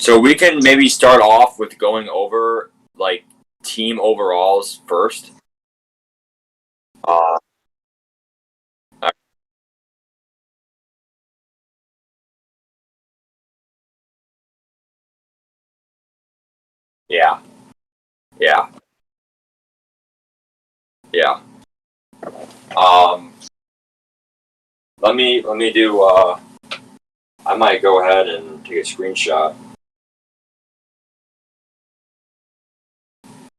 So we can maybe start off with going over like team overalls first. Uh, yeah, yeah, yeah. Um, let me do. I might go ahead and take a screenshot.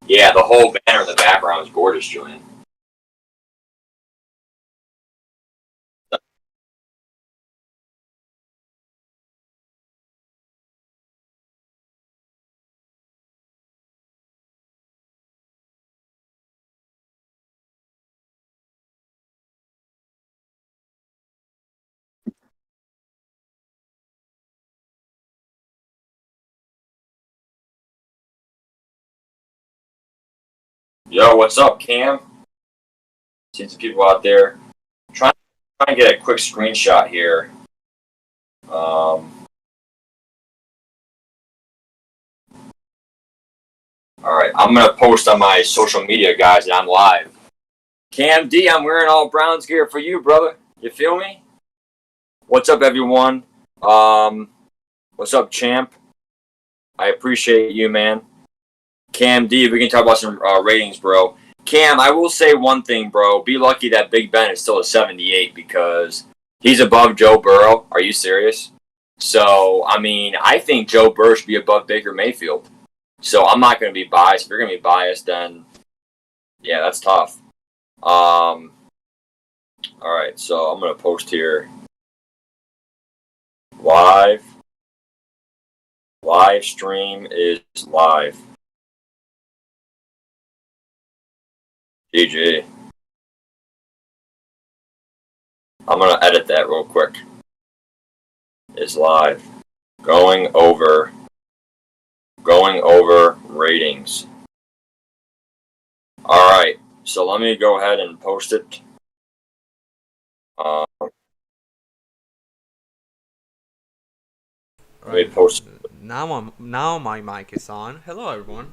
Yeah, the whole banner in the background is gorgeous, Julian. Yo, what's up, Cam? See some people out there. Trying trying to get a quick screenshot here. All right, I'm gonna post on my social media, guys, that I'm live. Cam D, I'm wearing all Browns gear for you, brother. You feel me? What's up, everyone? Um, what's up, champ? I appreciate you, man. Cam D, we can talk about some ratings, bro. Cam, I will say one thing, bro. Be lucky that Big Ben is still a 78 because he's above Joe Burrow. Are you serious? So, I mean, I think Joe Burrow should be above Baker Mayfield. So I'm not going to be biased. If you're going to be biased, then yeah, that's tough. All right, so I'm going to post here. Live. Live stream is live. GG. I'm going to edit that real quick. Is live. Going over ratings. All right, so let me go ahead and post it. Let me post. Now my mic is on. Hello everyone.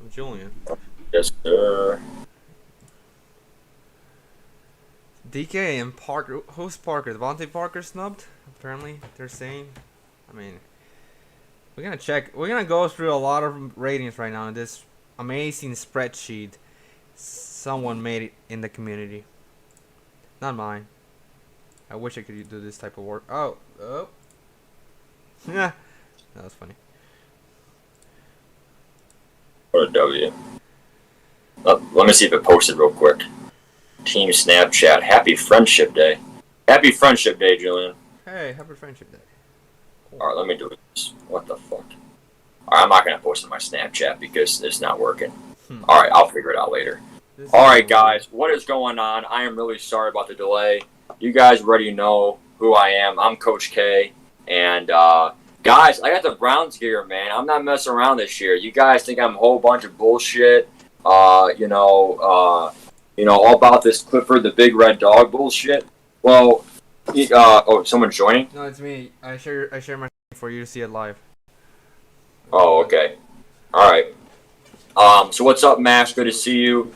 I'm Julian. Yes, sir. DK and Parker. Who's Parker? Devontae Parker snubbed? Apparently, they're saying. I mean, we're gonna check. We're gonna go through a lot of ratings right now in this amazing spreadsheet someone made it in the community. Not mine. I wish I could do this type of work. Oh. Yeah, that was funny. What a W. Let me see if it posted real quick. Team Snapchat. Happy Friendship Day. Happy Friendship Day, Julian. Hey, happy Friendship Day. Cool. Alright, let me do this. What the fuck? Alright, I'm not going to post in my Snapchat because it's not working. Alright, I'll figure it out later. Alright, guys, what is going on? I am really sorry about the delay. You guys already know who I am. I'm Coach K. And, guys, I got the Browns gear, man. I'm not messing around this year. You guys think I'm a whole bunch of bullshit. All about this Clifford the Big Red Dog bullshit. Well, someone's joining? No, it's me. I share my screen for you to see it live. Oh, okay. All right. So what's up, Max? Good to see you.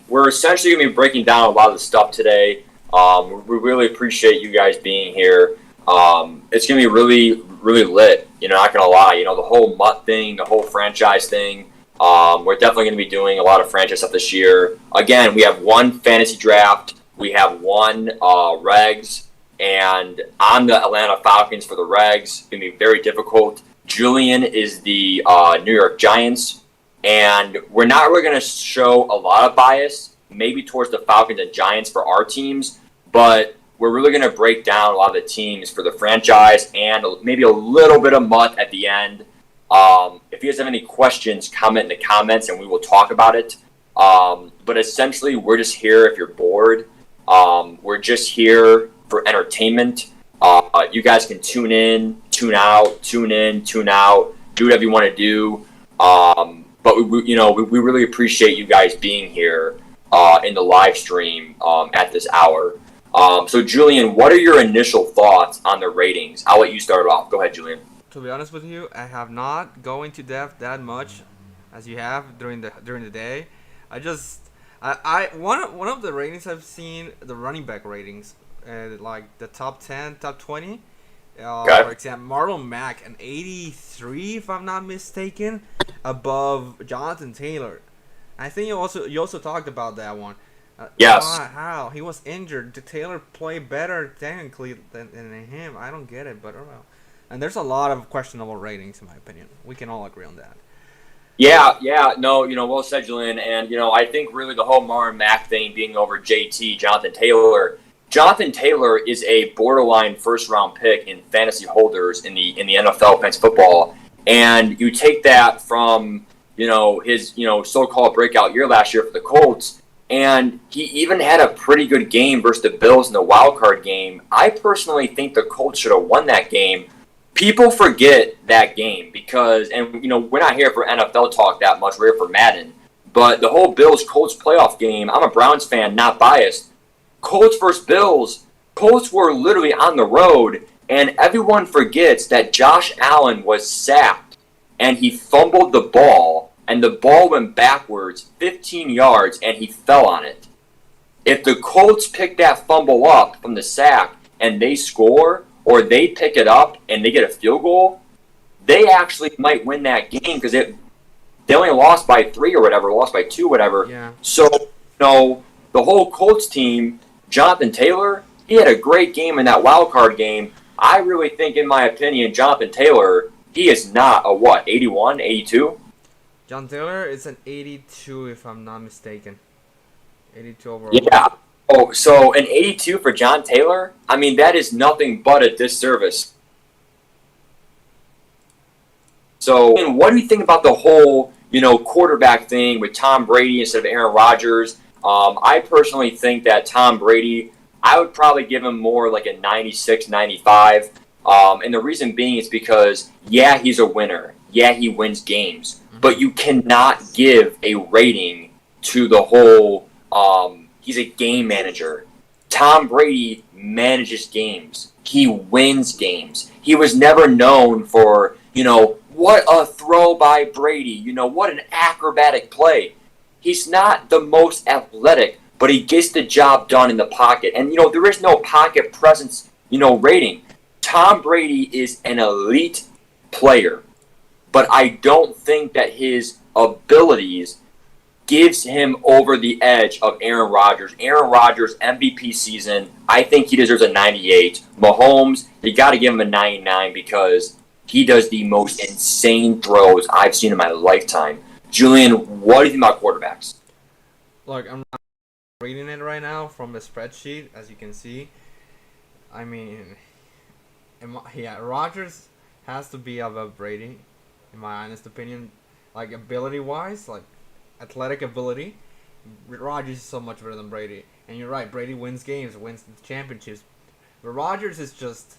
We're essentially going to be breaking down a lot of the stuff today. We really appreciate you guys being here. It's going to be really, really lit. Not going to lie. The whole Mutt thing, the whole franchise thing. We're definitely going to be doing a lot of franchise stuff this year. Again, we have one fantasy draft. We have one regs. And I'm the Atlanta Falcons for the regs. It's going to be very difficult. Julian is the New York Giants. And we're not really going to show a lot of bias, maybe towards the Falcons and Giants for our teams, but we're really going to break down a lot of the teams for the franchise and maybe a little bit of mutt at the end. If you guys have any questions, comment in the comments and we will talk about it. But essentially, we're just here if you're bored. We're just here for entertainment. You guys can tune in, tune out, tune in, tune out, do whatever you want to do. But we really appreciate you guys being here in the live stream at this hour. So Julian, what are your initial thoughts on the ratings? I'll let you start off. Go ahead, Julian. to be honest with you, I have not go into depth that much as you have during the day. I just I one of the ratings I've seen, the running back ratings, like the top 10, top 20. Okay. For example, Marlon Mack, an 83, if I'm not mistaken, above Jonathan Taylor. I think you also talked about that one. Yes. Why? How? He was injured. Did Taylor play better technically than him? I don't get it, but oh well. And there's a lot of questionable ratings, in my opinion. We can all agree on that. Yeah, no, well said, Julian. And, I think really the whole Marlon Mack thing being over JT, Jonathan Taylor. Jonathan Taylor is a borderline first round pick in fantasy holders in the NFL fantasy football. And you take that from, his, so called breakout year last year for the Colts. And he even had a pretty good game versus the Bills in the wild card game. I personally think the Colts should have won that game. People forget that game because, and we're not here for NFL talk that much. We're here for Madden. But the whole Bills-Colts playoff game, I'm a Browns fan, not biased. Colts versus Bills, Colts were literally on the road, and everyone forgets that Josh Allen was sacked, and he fumbled the ball, and the ball went backwards 15 yards, and he fell on it. If the Colts pick that fumble up from the sack and they score, or they pick it up and they get a field goal, they actually might win that game because they only lost by 3 or whatever, lost by 2 whatever. Yeah. So, the whole Colts team, Jonathan Taylor, he had a great game in that wild card game. I really think, in my opinion, Jonathan Taylor, he is not a 81, 82? John Taylor is an 82, if I'm not mistaken. 82 overall. Yeah. Oh, so an 82 for John Taylor? I mean, that is nothing but a disservice. So, and what do you think about the whole, quarterback thing with Tom Brady instead of Aaron Rodgers? I personally think that Tom Brady, I would probably give him more like a 96, 95. And the reason being is because, yeah, he's a winner. Yeah, he wins games. But you cannot give a rating to the whole he's a game manager. Tom Brady manages games. He wins games. He was never known for, what a throw by Brady. What an acrobatic play. He's not the most athletic, but he gets the job done in the pocket. And, there is no pocket presence, rating. Tom Brady is an elite player, but I don't think that his abilities gives him over the edge of Aaron Rodgers. Aaron Rodgers, MVP season, I think he deserves a 98. Mahomes, you got to give him a 99 because he does the most insane throws I've seen in my lifetime. Julian, what do you think about quarterbacks? Look, I'm not reading it right now from the spreadsheet, as you can see. I mean, Rodgers has to be above Brady, in my honest opinion. Like, ability-wise, like, athletic ability, Rodgers is so much better than Brady. And you're right, Brady wins games, wins the championships. But Rodgers is just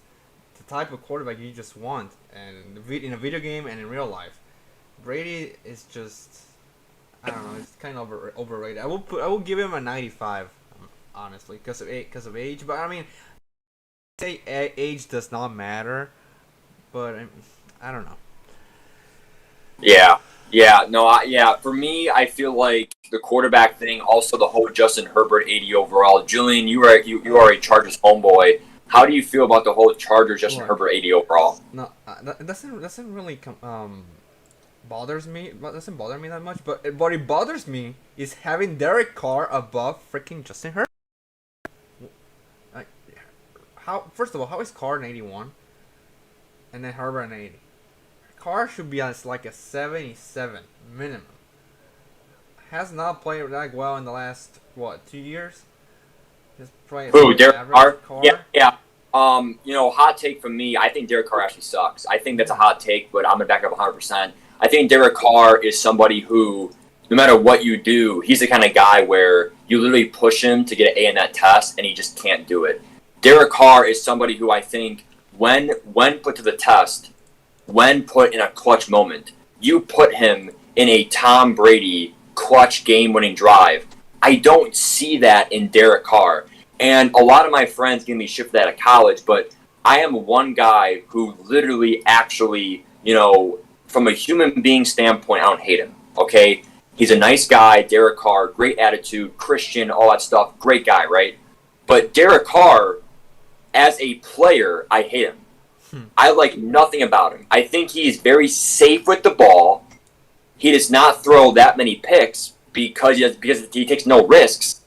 the type of quarterback you just want, and in a video game and in real life. Brady is just, I don't know, it's kind of overrated. I will give him a 95, honestly, because of age. But I mean, say age does not matter, but I don't know. Yeah. For me, I feel like the quarterback thing, also the whole Justin Herbert 80 overall. Julian, you are a Chargers homeboy. How do you feel about the whole Chargers Justin Herbert 80 overall? No, it doesn't really bothers me. But doesn't bother me that much. But what it bothers me is having Derek Carr above freaking Justin Herbert. Like, first of all, how is Carr an 81, and then Herbert an 80? Carr should be as like a 77 minimum. Has not played that well in the last 2 years. Just playing. Who, Derek Carr? Yeah. Hot take from me. I think Derek Carr actually sucks. I think that's a hot take, but I'm gonna back up 100%. I think Derek Carr is somebody who, no matter what you do, he's the kind of guy where you literally push him to get an A in that test, and he just can't do it. Derek Carr is somebody who I think, when put to the test, when put in a clutch moment, you put him in a Tom Brady clutch game-winning drive. I don't see that in Derek Carr. And a lot of my friends give me shit for that at college, but I am one guy who literally actually, from a human being standpoint, I don't hate him. Okay, he's a nice guy, Derek Carr, great attitude, Christian, all that stuff, great guy, right? But Derek Carr, as a player, I hate him. I like nothing about him. I think he's very safe with the ball. He does not throw that many picks because he takes no risks.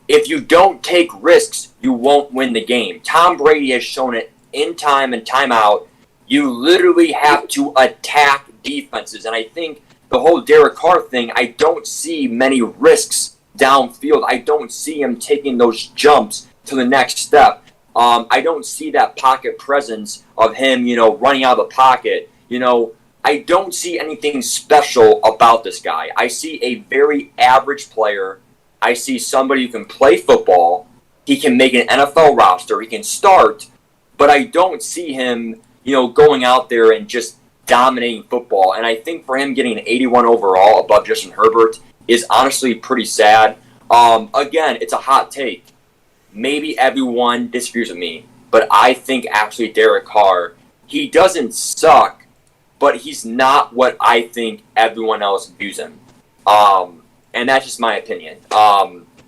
If you don't take risks, you won't win the game. Tom Brady has shown it in time and time out. You literally have to attack defenses. And I think the whole Derek Carr thing, I don't see many risks downfield. I don't see him taking those jumps to the next step. I don't see that pocket presence of him, running out of the pocket. I don't see anything special about this guy. I see a very average player. I see somebody who can play football. He can make an NFL roster. He can start. But I don't see him, going out there and just dominating football. And I think for him getting an 81 overall above Justin Herbert is honestly pretty sad. Again, it's a hot take. Maybe everyone disagrees with me, but I think actually Derek Carr, he doesn't suck, but he's not what I think everyone else views him. And that's just my opinion.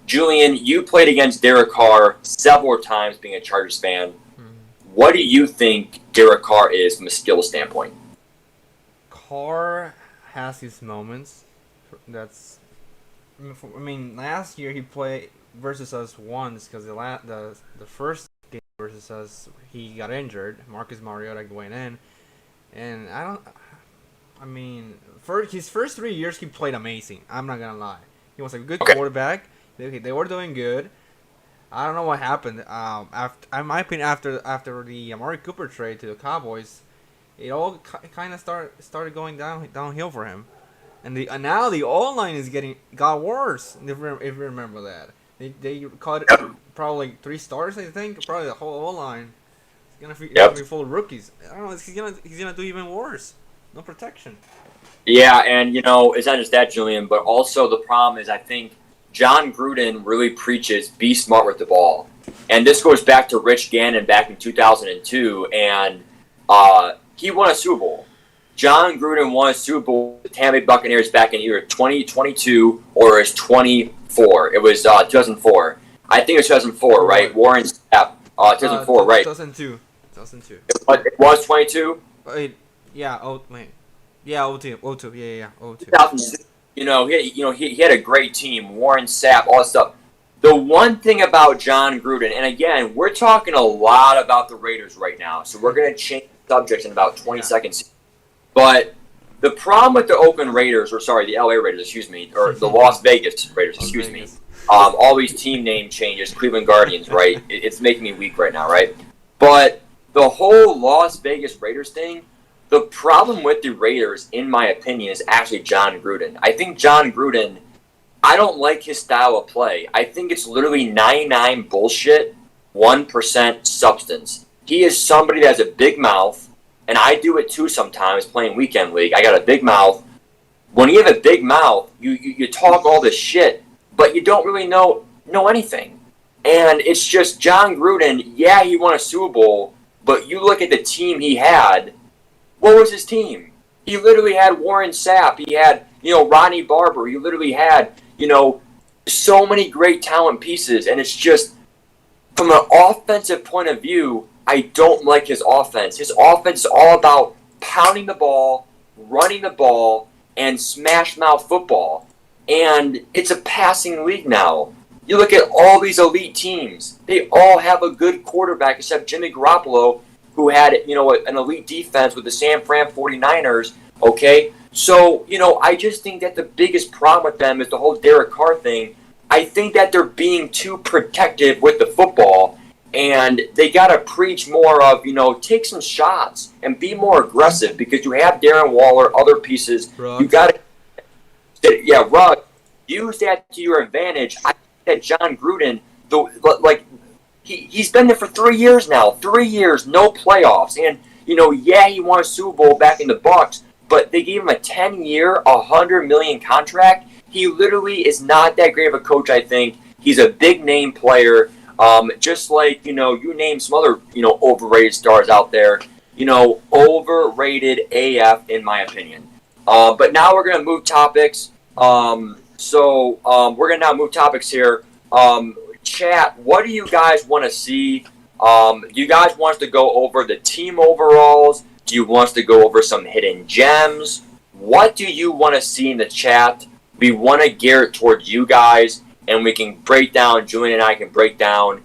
Julian, you played against Derek Carr several times being a Chargers fan. What do you think Derek Carr is from a skill standpoint? Carr has his moments. Last year he played versus us once because the first game versus us he got injured. Marcus Mariota went in, and his first 3 years he played amazing. I'm not gonna lie, he was a good quarterback. They were doing good. I don't know what happened. In my opinion, after the Amari Cooper trade to the Cowboys, it all kind of started going downhill for him. And now the O-line got worse. If you remember that, they caught probably 3 stars. I think probably the whole O-line is gonna be full of rookies. I don't know. He's gonna do even worse. No protection. Yeah, and it's not just that, Julian, but also the problem is I think John Gruden really preaches be smart with the ball, and this goes back to Rich Gannon back in 2002, and he won a Super Bowl. John Gruden won a Super Bowl with the Tampa Bay Buccaneers back in either 2022 or it was 24. It was 2004. I think it was 2004, right? Warren Sapp, 2004, right? 2002. 2002. It was 22? Yeah, 02. Yeah, 02. 2006. He had a great team. Warren Sapp, all that stuff. The one thing about John Gruden, and again, we're talking a lot about the Raiders right now, so we're going to change subjects in about 20 seconds. But the problem with the the LA Raiders, or the Las Vegas Raiders, all these team name changes, Cleveland Guardians, right? It's making me weak right now, right? But the whole Las Vegas Raiders thing, the problem with the Raiders, in my opinion, is actually John Gruden. I think John Gruden, I don't like his style of play. I think it's literally 99 bullshit, 1% substance. He is somebody that has a big mouth, and I do it too sometimes playing weekend league. I got a big mouth. When you have a big mouth, you talk all this shit, but you don't really know anything. And it's just John Gruden, yeah, he won a Super Bowl, but you look at the team he had, what was his team? He literally had Warren Sapp. He had, Ronnie Barber. He literally had, so many great talent pieces. And it's just, from an offensive point of view, I don't like his offense. His offense is all about pounding the ball, running the ball, and smash mouth football. And it's a passing league now. You look at all these elite teams. They all have a good quarterback except Jimmy Garoppolo, who had, an elite defense with the San Fran 49ers, okay? So, I just think that the biggest problem with them is the whole Derek Carr thing. I think that they're being too protective with the football, and they got to preach more of, take some shots and be more aggressive because you have Darren Waller, other pieces. Ruggs. You got to, Ruggs, use that to your advantage. I think that John Gruden, he's been there for 3 years now. 3 years, no playoffs. And, he won a Super Bowl back in the Bucs, but they gave him a 10-year, $100 million contract. He literally is not that great of a coach, I think. He's a big-name player. Just like, you name some other, overrated stars out there, overrated AF in my opinion. But now we're going to move topics. We're going to now move topics here. Chat, what do you guys want to see? Do you guys want us to go over the team overalls? Do you want us to go over some hidden gems? What do you want to see in the chat? We want to gear it towards you guys, and we can break down, Julian and I can break down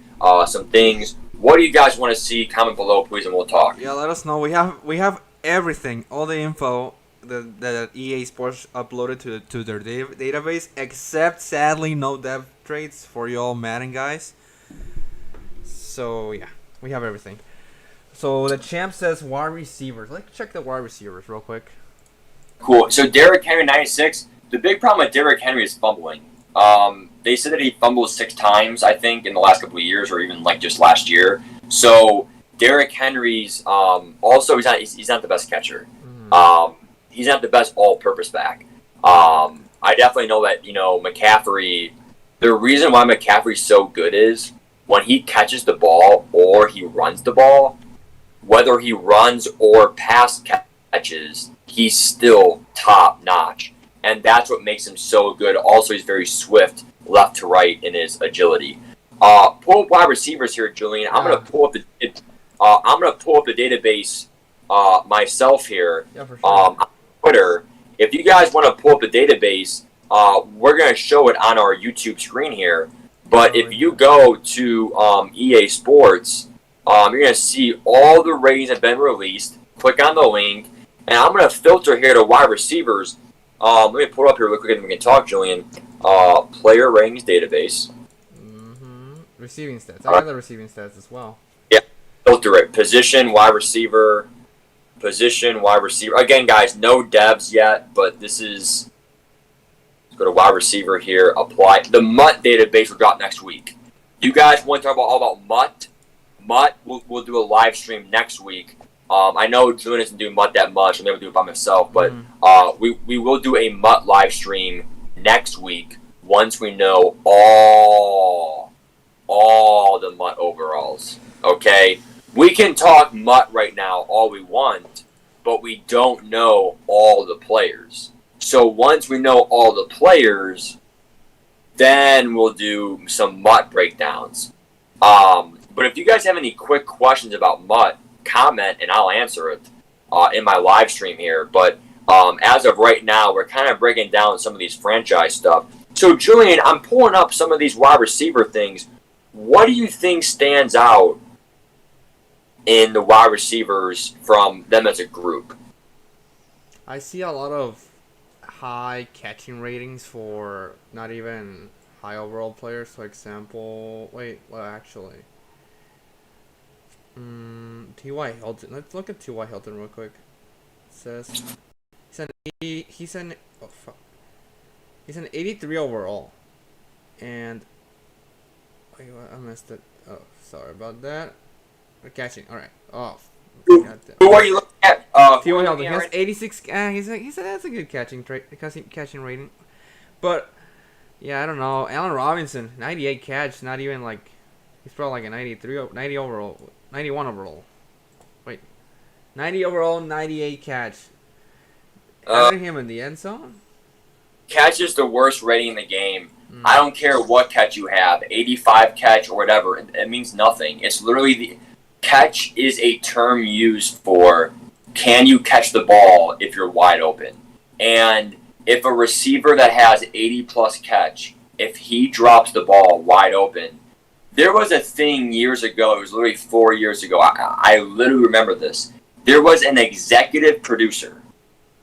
some things. What do you guys want to see? Comment below, please, and we'll talk. Yeah, let us know. We have everything, all the info that EA Sports uploaded to their database, except sadly no dev traits for you all Madden guys. So yeah, we have everything. So the champ says wide receivers. Let's check the wide receivers real quick. Cool. So Derrick Henry 96. The big problem with Derrick Henry is fumbling. They said that he fumbled 6 times, I think, in the last couple of years, or even like just last year. So Derrick Henry's also he's not the best catcher. He's not the best all-purpose back. I definitely know that McCaffrey. The reason why McCaffrey's so good is when he catches the ball or he runs the ball, whether he runs or pass catches, he's still top notch. And that's what makes him so good. Also, he's very swift left to right in his agility. Pull up wide receivers here, Julian. I'm gonna pull up the database myself here. Yeah, for sure. On Twitter. If you guys want to pull up the database, we're gonna show it on our YouTube screen here. But if you go to EA Sports, you're gonna see all the ratings have been released. Click on the link, and I'm gonna filter here to wide receivers. Let me pull it up here real quick and we can talk, Julian. Player ratings database. Receiving stats. I got the receiving stats as well. Yeah, filter it. Position, wide receiver. Position, wide receiver. Again, guys, no devs yet, but this is... Let's go to wide receiver here. Apply. The MUT database will drop next week. You guys want to talk all about MUT? MUT, we'll do a live stream next week. I know Julian doesn't do MUT that much. I'm going to do it by myself. But we will do a MUT live stream next week once we know all the MUT overalls. Okay? We can talk MUT right now all we want, but we don't know all the players. So once we know all the players, then we'll do some MUT breakdowns. But if you guys have any quick questions about MUT, comment and I'll answer it in my live stream here. But as of right now, we're kind of breaking down some of these franchise stuff. So Julian, I'm pulling up some of these wide receiver things. What do you think stands out in the wide receivers from them as a group? I see a lot of high catching ratings for not even high overall players. For example, actually, T.Y. Hilton. Let's look at T.Y. Hilton real quick. It says he's an 83 overall, and wait, I missed it. Oh, sorry about that. Catching. All right. Oh. Who are you looking at? T.Y. Hilton. He has 86. That's a good catching rating. But yeah, I don't know. Allen Robinson, 98 catch. Not even like he's probably like a 90 overall, 91 overall. Wait, 90 overall, 98 catch. Having him in the end zone. Catch is the worst rating in the game. I don't care what catch you have, 85 catch or whatever. It means nothing. It's literally catch is a term used for can you catch the ball if you're wide open. And if a receiver that has 80 plus catch, if he drops the ball wide open, there was a thing years ago, it was literally 4 years ago, I literally remember this. There was an executive producer,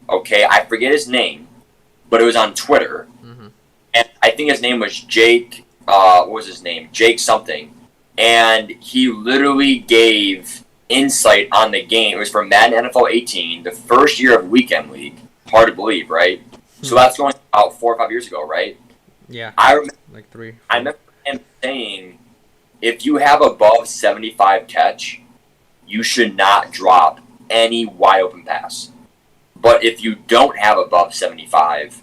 okay, I forget his name, but it was on Twitter. And I think his name was Jake, what was his name? Jake something. And he literally gave insight on the game. It was from Madden NFL 18, the first year of Weekend League. Hard to believe, right? So that's going about 4 or 5 years ago, right? Yeah. I remember, like 3. I remember him saying, if you have above 75 catch, you should not drop any wide open pass. But if you don't have above 75,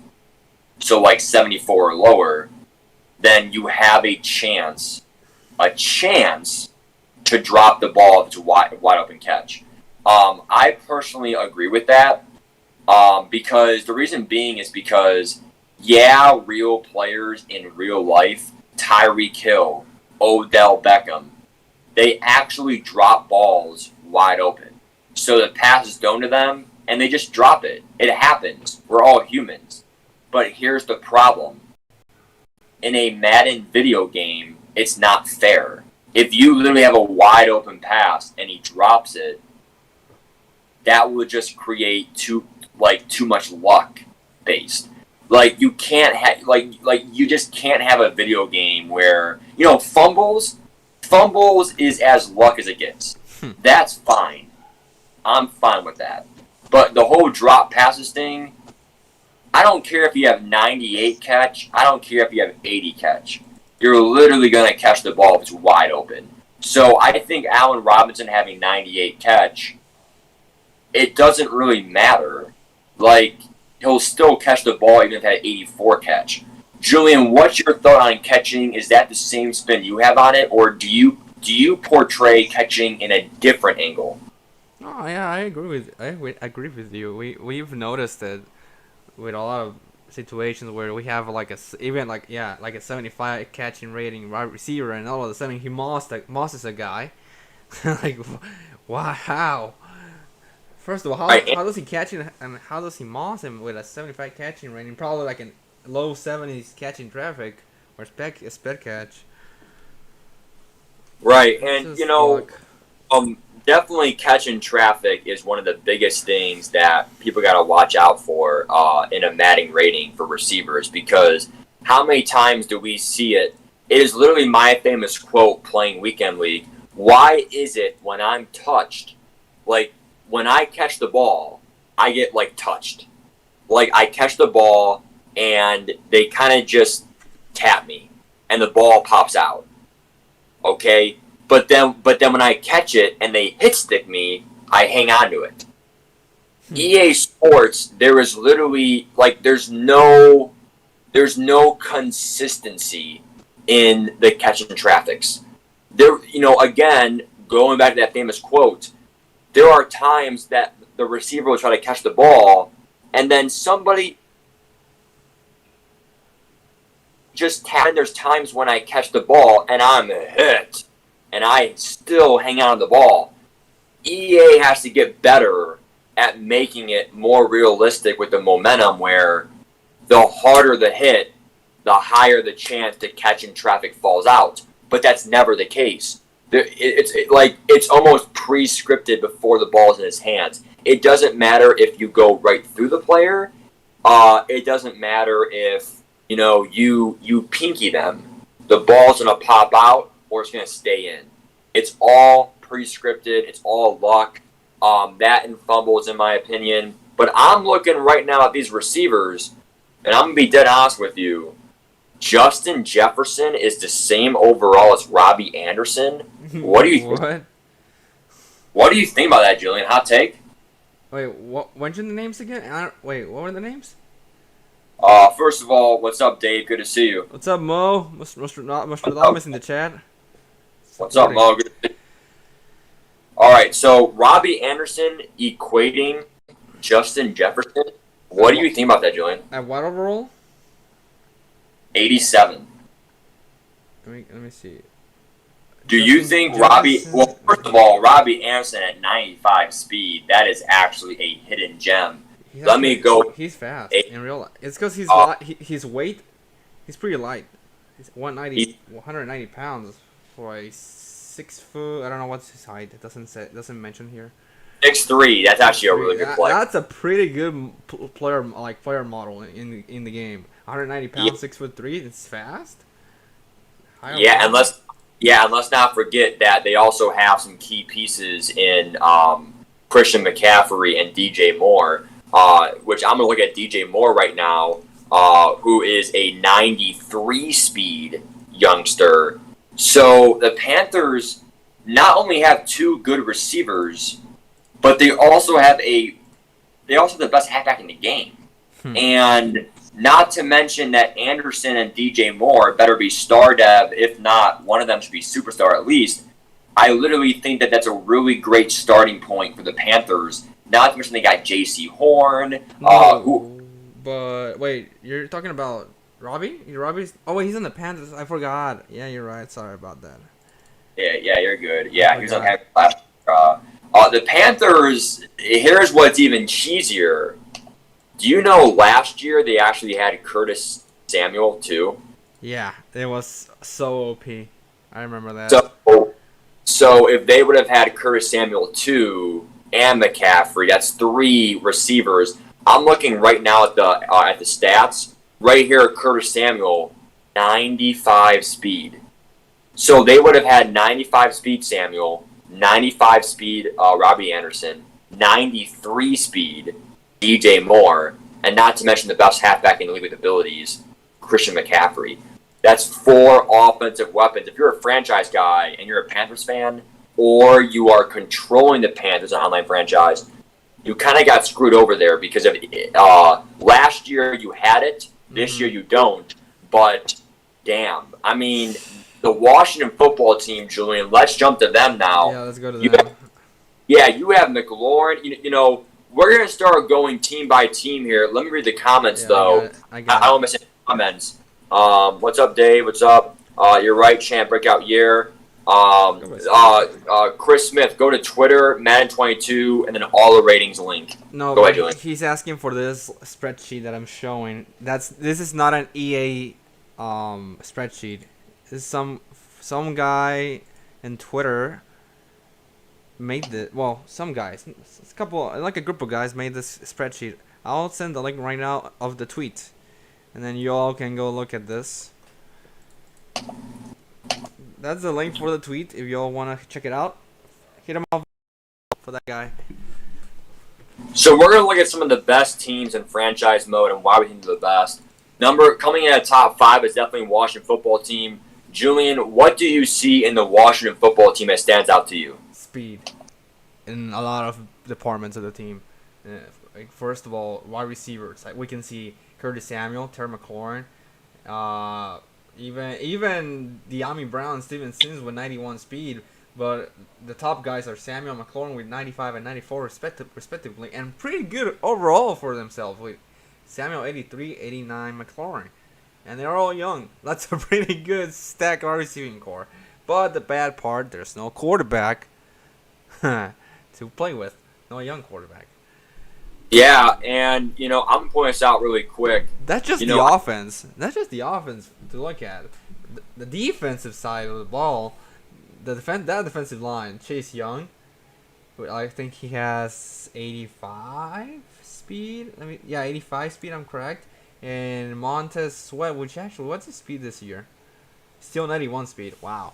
so like 74 or lower, then you have a chance a chance to drop the ball if it's a wide open catch. I personally agree with that because the reason being is because, yeah, real players in real life, Tyreek Hill, Odell Beckham, they actually drop balls wide open. So the pass is thrown to them, and they just drop it. It happens. We're all humans. But here's the problem. In a Madden video game, it's not fair. If you literally have a wide open pass and he drops it, that would just create too much luck based. Like you can't have you just can't have a video game where fumbles is as luck as it gets. That's fine. I'm fine with that. But the whole drop passes thing, I don't care if you have 98 catch. I don't care if you have 80 catch. You're literally going to catch the ball if it's wide open. So I think Allen Robinson having 98 catch, it doesn't really matter. Like, he'll still catch the ball even if he had 84 catch. Julian, what's your thought on catching? Is that the same spin you have on it, or do you portray catching in a different angle? Oh yeah, I agree with you. We've noticed that with a lot of situations where we have like a 75 catching rating wide receiver, and all of a sudden he mosses a guy. Like, wow. First of all, how does he catch him, and how does he moss him with a 75 catching rating? Probably like a low 70s catching traffic or sped catch. Right, and definitely catching traffic is one of the biggest things that people got to watch out for in a Madden rating for receivers, because how many times do we see it? It is literally my famous quote playing Weekend League. Why is it when I'm touched, like when I catch the ball, I get like touched? Like I catch the ball and they kind of just tap me and the ball pops out. Okay? But then when I catch it and they hit stick me, I hang on to it. EA Sports, there is literally there's no consistency in the catch and traffics. There, again, going back to that famous quote, there are times that the receiver will try to catch the ball, and then somebody just tap. And there's times when I catch the ball and I'm hit, and I still hang on to the ball. EA has to get better at making it more realistic with the momentum, where the harder the hit, the higher the chance that catching traffic falls out. But that's never the case. It's almost pre-scripted before the ball's in his hands. It doesn't matter if you go right through the player. It doesn't matter if you pinky them. The ball's gonna pop out or it's gonna stay in. It's all pre-scripted. It's all luck. That and fumbles, in my opinion. But I'm looking right now at these receivers, and I'm gonna be dead honest with you. Justin Jefferson is the same overall as Robbie Anderson. What do you What do you think about that, Julian? Hot take? Wait, what? What's the names again? Wait, what were the names? First of all, what's up, Dave? Good to see you. What's up, Mo? Mr. Lamas in the chat. What's up, Mo? Good to see you. All right, so Robbie Anderson equating Justin Jefferson. What do you think about that, Julian? At what overall? 87. Let me see. Do you think Robbie... Well, first of all, Robbie Anderson at 95 speed, that is actually a hidden gem. Let me go... He's fast in real life. It's because his weight, he's pretty light. He's 190 pounds for a 6 foot... I don't know what's his height. It doesn't mention here. 6'3". That's actually a really good player. That's a pretty good player model in the game. 190 pounds, 6'3". It's fast. Yeah, and let's not forget that they also have some key pieces in Christian McCaffrey and DJ Moore, which I'm gonna look at DJ Moore right now, who is a 93 speed youngster. So the Panthers not only have two good receivers, but they also have the best halfback in the game. And Not to mention that Anderson and DJ Moore better be star dev. If not, one of them should be superstar at least. I literally think that that's a really great starting point for the Panthers. Not to mention they got J.C. Horn. No, but wait, you're talking about Robbie? Robbie's? Oh wait, he's on the Panthers. I forgot. Yeah, you're right. Sorry about that. Yeah, you're good. Yeah, he was on last. The Panthers. Here's what's even cheesier. Do you know last year they actually had Curtis Samuel too? Yeah, it was so OP. I remember that. So if they would have had Curtis Samuel too and McCaffrey, that's 3 receivers. I'm looking right now at the stats. Right here, Curtis Samuel, 95 speed. So they would have had 95 speed Samuel, 95 speed Robbie Anderson, 93 speed DJ Moore, and not to mention the best halfback in the league with abilities, Christian McCaffrey. That's 4 offensive weapons. If you're a franchise guy and you're a Panthers fan, or you are controlling the Panthers, an online franchise, you kind of got screwed over there because of last year you had it, this year you don't. But damn, I mean, the Washington football team, Julian. Let's jump to them now. Yeah, let's go to them. You have McLaurin. You know, we're gonna start going team by team here. Let me read the comments though. I don't miss any comments. What's up, Dave? What's up? You're right, champ. Breakout year. Chris Smith, go to Twitter, Madden 22, and then all the ratings link. No, go ahead, Julian. He's asking for this spreadsheet that I'm showing. This is not an EA spreadsheet. This is some guy in Twitter made this. Well, some guys, it's a couple, like a group of guys made this spreadsheet. I'll send the link right now of the tweet, and then you all can go look at this. That's the link for the tweet. If y'all want to check it out, hit him off for that guy. So we're going to look at some of the best teams in franchise mode and why we think they're the best. Coming in at top 5 is definitely Washington football team. Julian, what do you see in the Washington football team that stands out to you? Speed in a lot of departments of the team. Like first of all, wide receivers. Like we can see Curtis Samuel, Terry McLaurin, even De'Ami Brown and Steven Sims with 91 speed, but the top guys are Samuel and McLaurin with 95 and 94 respectively, and pretty good overall for themselves with Samuel 83, 89 McLaurin, and they're all young. That's a pretty good stack of receiving core. But the bad part, there's no quarterback to play with, no young quarterback. Yeah, and I'm pointing this out really quick. That's just the offense. That's just the offense to look at. The defensive side of the ball, that defensive line, Chase Young, I think he has 85 speed. 85 speed. I'm correct. And Montez Sweat, which actually, what's his speed this year? Still 91 speed. Wow.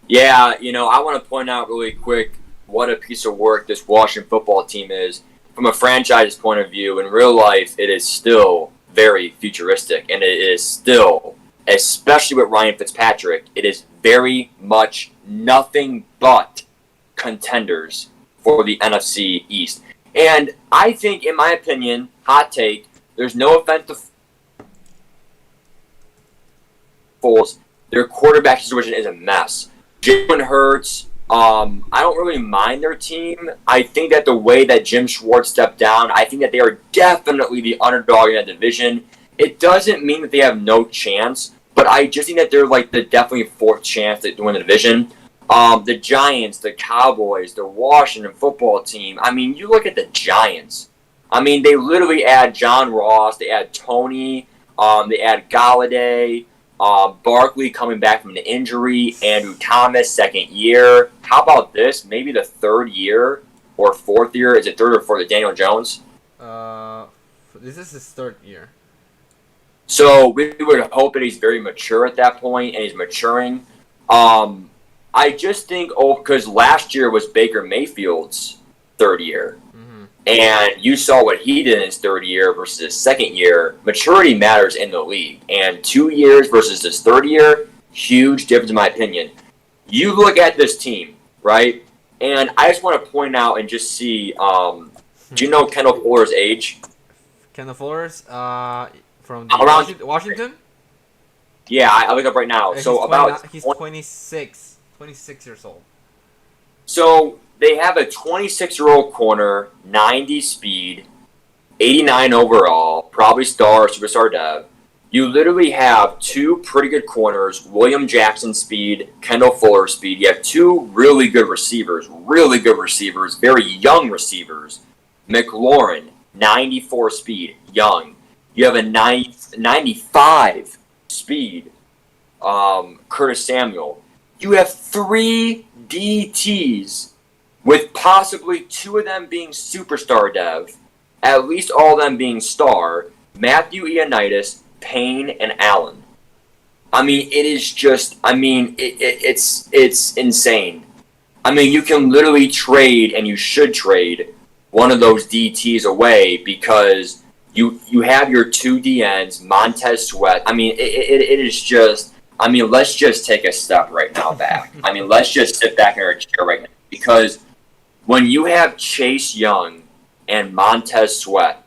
Yeah, I want to point out really quick what a piece of work this Washington football team is. From a franchise point of view, in real life, it is still very futuristic, and it is still, especially with Ryan Fitzpatrick, it is very much nothing but contenders for the NFC East. And I think, in my opinion, hot take, there's no offense to Foles. Their quarterback situation is a mess. Jalen Hurts, I don't really mind their team. I think that the way that Jim Schwartz stepped down, I think that they are definitely the underdog in that division. It doesn't mean that they have no chance, but I just think that they're like the definitely 4th chance to win the division. The Giants, the Cowboys, the Washington football team. I mean, you look at the Giants. I mean, they literally add John Ross, they add Tony, they add Galladay. Barkley coming back from an injury, Andrew Thomas, 2nd year. How about this? Maybe the 3rd year or 4th year. Is it 3rd or 4th of Daniel Jones? This is his 3rd year. So we would hope that he's very mature at that point, and he's maturing. I just think, because last year was Baker Mayfield's 3rd year. And you saw what he did in his 3rd year versus his 2nd year. Maturity matters in the league. And 2 years versus his 3rd year, huge difference in my opinion. You look at this team, right? And I just want to point out and just see, do you know Kendall Fuller's age? Kendall Fuller's from the Around. Washington. Yeah, I look up right now. So about He's 26 years old. So they have a 26-year-old corner, 90 speed, 89 overall, probably superstar dev. You literally have two pretty good corners, William Jackson speed, Kendall Fuller speed. You have two really good receivers, very young receivers. McLaurin, 94 speed, young. You have a 95 speed, Curtis Samuel. You have three DTs, with possibly two of them being superstar dev, at least all of them being star, Matthew Ioannidis, Payne, and Allen. I mean, it is just, it's insane. I mean, you can literally trade, and you should trade, one of those DTs away because you have your two DNs, Montez Sweat. I mean, it is just, let's just take a step right now back. Let's just sit back in our chair right now. Because when you have Chase Young and Montez Sweat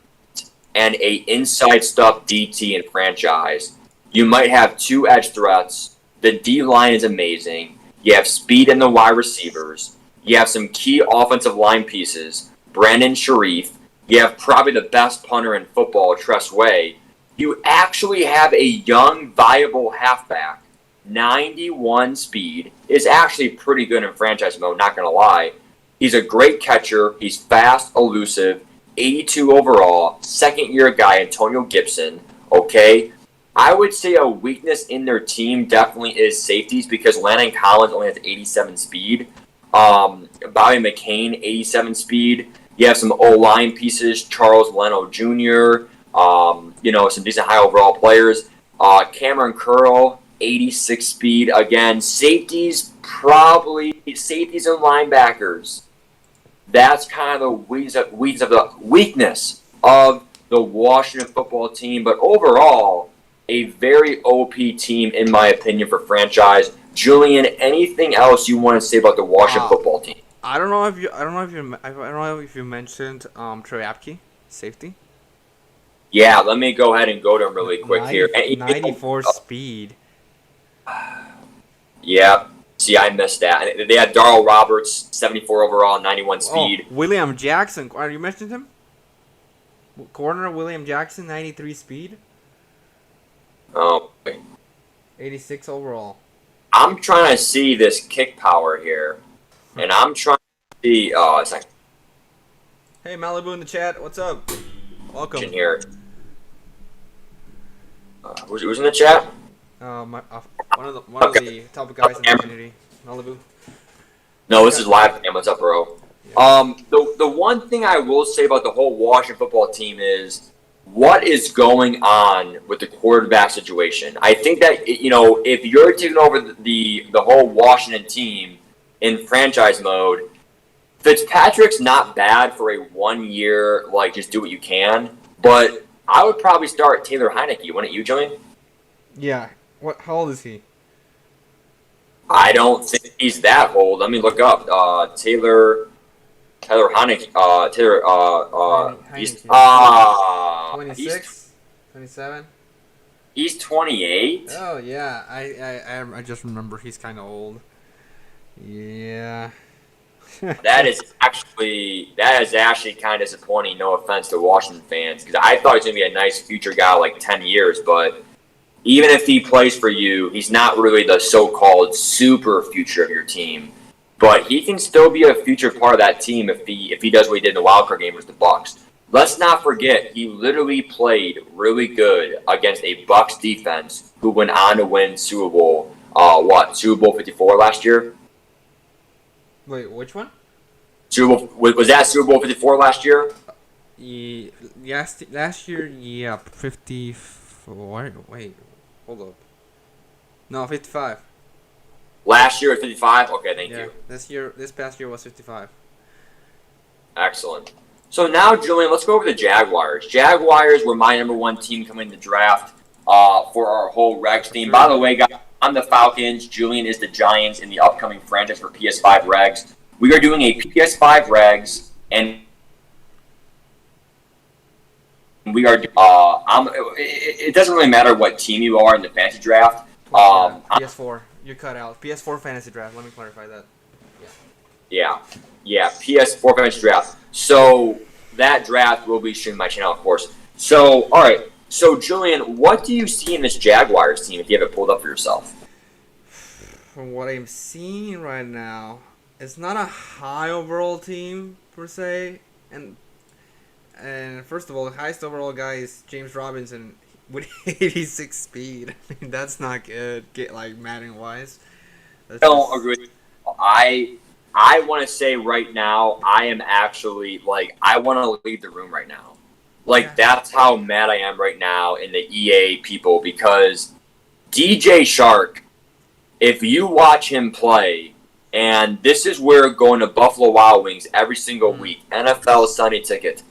and a inside stuff DT in franchise, you might have two edge threats. The D-line is amazing. You have speed in the wide receivers. You have some key offensive line pieces. Brandon Sharif. You have probably the best punter in football, Tress Way. You actually have a young, viable halfback. 91 speed is actually pretty good in franchise mode, not going to lie. He's a great catcher. He's fast, elusive, 82 overall, second-year guy, Antonio Gibson, okay? I would say a weakness in their team definitely is safeties because Landon Collins only has 87 speed. Bobby McCain, 87 speed. You have some O-line pieces, Charles Leno Jr., some decent high overall players. Cameron Curl, 86 speed. Again, safeties and linebackers. That's kind of the weakness of the Washington football team. But overall, a very OP team, in my opinion, for franchise. Julian, anything else you want to say about the Washington football team? I don't know if you mentioned Troy Apke, safety. Yeah, let me go ahead and go to him really quick here. 94 speed. Yeah. See, I missed that. They had Darrell Roberts, 74 overall, 91 speed. Oh, William Jackson. You mentioned him? Corner William Jackson, 93 speed. Oh. 86 overall. I'm trying to see this kick power here. And I'm trying to see... Oh, it's like... Hey, Malibu in the chat. What's up? Welcome. Here. Who's in the chat? One of the top guys in the community, Malibu. No, this is live. What's up, bro? Yeah. The one thing I will say about the whole Washington football team is what is going on with the quarterback situation. I think that if you're taking over the whole Washington team in franchise mode, Fitzpatrick's not bad for a 1 year just do what you can. But I would probably start Taylor Heineke. Wouldn't you, Julian? Yeah. How old is he? I don't think he's that old. Let me look up. Taylor Heineke. He's 26, 27. He's 28. Oh yeah, I just remember he's kind of old. Yeah. That is actually kind of disappointing. No offense to Washington fans, because I thought he was gonna be a nice future guy, 10 years, but. Even if he plays for you, he's not really the so-called super future of your team. But he can still be a future part of that team if he does what he did in the wildcard game with the Bucs. Let's not forget, he literally played really good against a Bucs defense who went on to win Super Bowl, Super Bowl 54 last year? Wait, which one? Was that Super Bowl 54 last year? Yes, last year, yeah, 54. Wait. Hold up. No, 55. Last year was 55? Okay, thank you. This past year was 55. Excellent. So now, Julian, let's go over the Jaguars. Jaguars were my number one team coming in the draft for our whole Regs team. By the way, guys, I'm the Falcons. Julian is the Giants in the upcoming franchise for PS5 Regs. We are doing a PS5 Regs, and we are. It doesn't really matter what team you are in the fantasy draft. Yeah, PS4. You cut out. PS4 fantasy draft. Let me clarify that. Yeah, yeah, PS4 fantasy draft. So that draft will be streamed on my channel, of course. So, all right. So, Julian, what do you see in this Jaguars team if you have it pulled up for yourself? From what I'm seeing right now, it's not a high overall team per se, and first of all, the highest overall guy is James Robinson with 86 speed. I mean, that's not good. Get like Madden wise. I That's don't just agree. I want to say right now, I am actually like I want to leave the room right now. Like yeah. that's how mad I am right now in the EA people because DJ Shark, if you watch him play, and this is where going to Buffalo Wild Wings every single Mm. week, NFL Sunday ticket.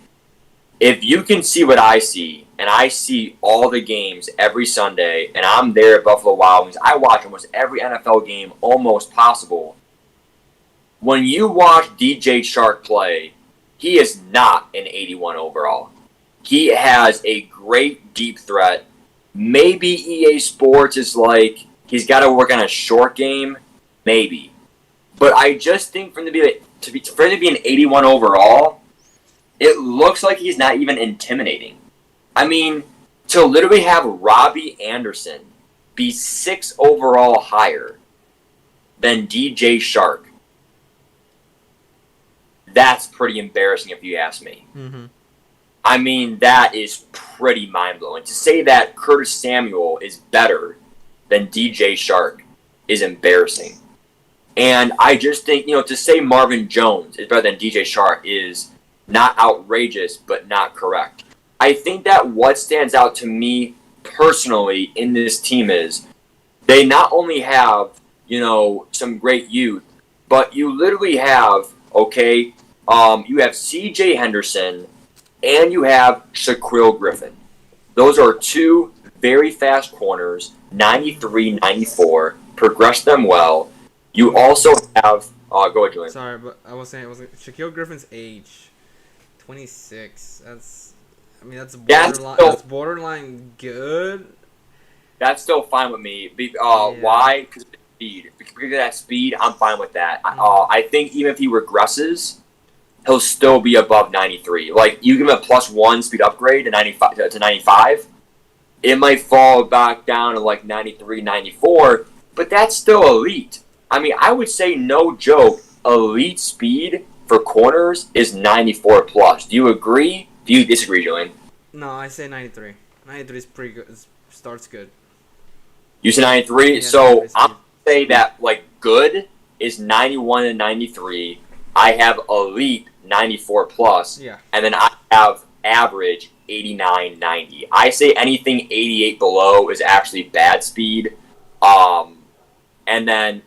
If you can see what I see, and I see all the games every Sunday, and I'm there at Buffalo Wild Wings, I watch almost every NFL game almost possible. When you watch DJ Shark play, he is not an 81 overall. He has a great deep threat. Maybe EA Sports is like he's got to work on a short game, maybe. But I just think for him to be an 81 overall, it looks like he's not even intimidating. I mean, to literally have Robbie Anderson be 6 overall higher than DJ Shark, that's pretty embarrassing if you ask me. Mm-hmm. I mean, that is pretty mind-blowing. To say that Curtis Samuel is better than DJ Shark is embarrassing. And I just think, to say Marvin Jones is better than DJ Shark is not outrageous, but not correct. I think that what stands out to me personally in this team is they not only have, some great youth, but you literally have, you have CJ Henderson and you have Shaquille Griffin. Those are two very fast corners, 93, 94, progress them well. You also have, go ahead, Julian. Sorry, but I was saying it was Shaquille Griffin's age, 26. That's borderline. Still, That's borderline good. that's still fine with me. Yeah. Why? Because of the speed. Because of that speed, I'm fine with that. I think even if he regresses, he'll still be above 93. Like, you give him a +1 speed upgrade to 95, it might fall back down to like 93, 94, but that's still elite. I mean, I would say, no joke, elite speed for corners is 94 plus. Do you agree? Do you disagree, Julian? No, I say 93. 93 is pretty good. Starts good. You say 93? Yeah, So 93 I'm speed. going to say that, like, good is 91 and 93. I have elite 94 plus. Yeah. And then I have average 89, 90. I say anything 88 below is actually bad speed. And then,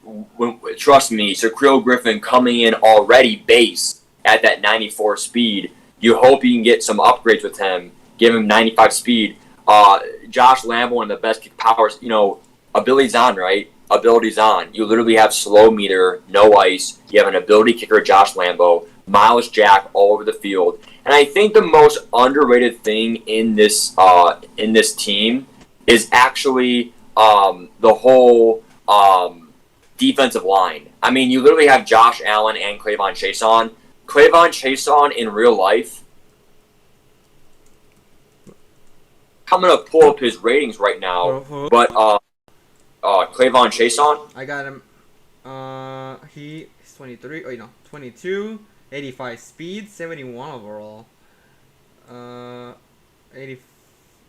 trust me, Shaquille Griffin coming in already base at that 94 speed. You hope you can get some upgrades with him. Give him 95 speed. Josh Lambo, one of the best kick powers. Abilities on, right? Abilities on. You literally have slow meter, no ice. You have an ability kicker, Josh Lambo. Miles Jack all over the field. And I think the most underrated thing in this team is actually the whole defensive line. I mean, you literally have Josh Allen and Clavon Chason. Clavon Chason in real life, I'm going to pull up his ratings right now, but Clavon Chason, I got him. He's 23. Oh, no, 22. 85 speed, 71 overall. 80,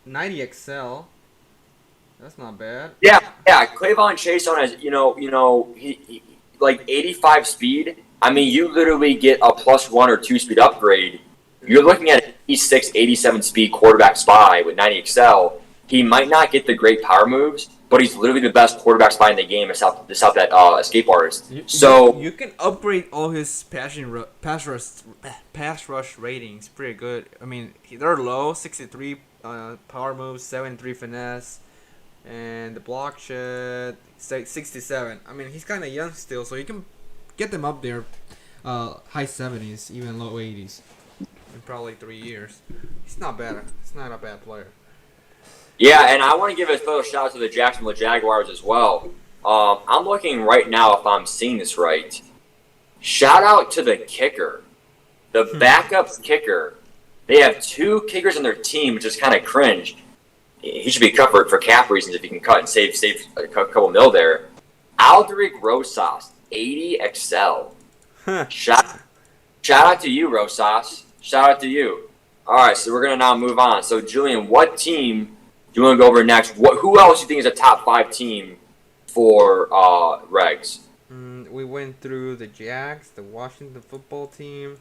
90 XL. That's not bad. yeah, Clavon Chason has, he like 85 speed. I mean, you literally get a +1 or 2 speed upgrade. You're looking at an 86, 87 speed quarterback spy with 90 XL. He might not get the great power moves, but he's literally the best quarterback spy in the game. It's out that escape artist. You can upgrade all his pass rush ratings. Pretty good. I mean, they're low, 63 power moves, 73 finesse, and the block shed 67. I mean, he's kind of young still, so you can get them up there, high 70s, even low 80s. in probably 3 years. He's not bad. He's not a bad player. Yeah, and I want to give a special shout out to the Jacksonville Jaguars as well. I'm looking right now if I'm seeing this right. Shout out to the kicker, the backup kicker. They have 2 kickers on their team, which is kind of cringe. He should be cut for cap reasons if he can cut and save a couple mil there. Aldrick Rosas, 80 Excel. Shout out to you, Rosas. Shout out to you. All right, so we're gonna now move on. So Julian, what team do you want to go over next? Who else do you think is a top 5 team for Regs? We went through the Jags, the Washington football team.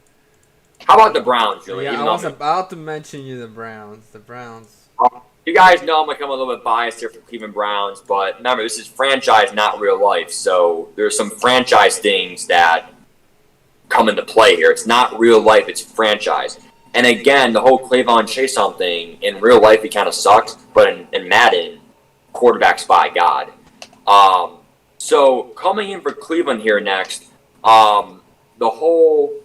How about the Browns, Julian? Yeah, I was about to mention you the Browns. The Browns. You guys know I'm going to come a little bit biased here for Cleveland Browns, but remember, this is franchise, not real life. So there's some franchise things that come into play here. It's not real life, it's franchise. And again, the whole Clavon Chason thing, in real life, he kind of sucks, but in Madden, quarterbacks by God. So coming in for Cleveland here next, the whole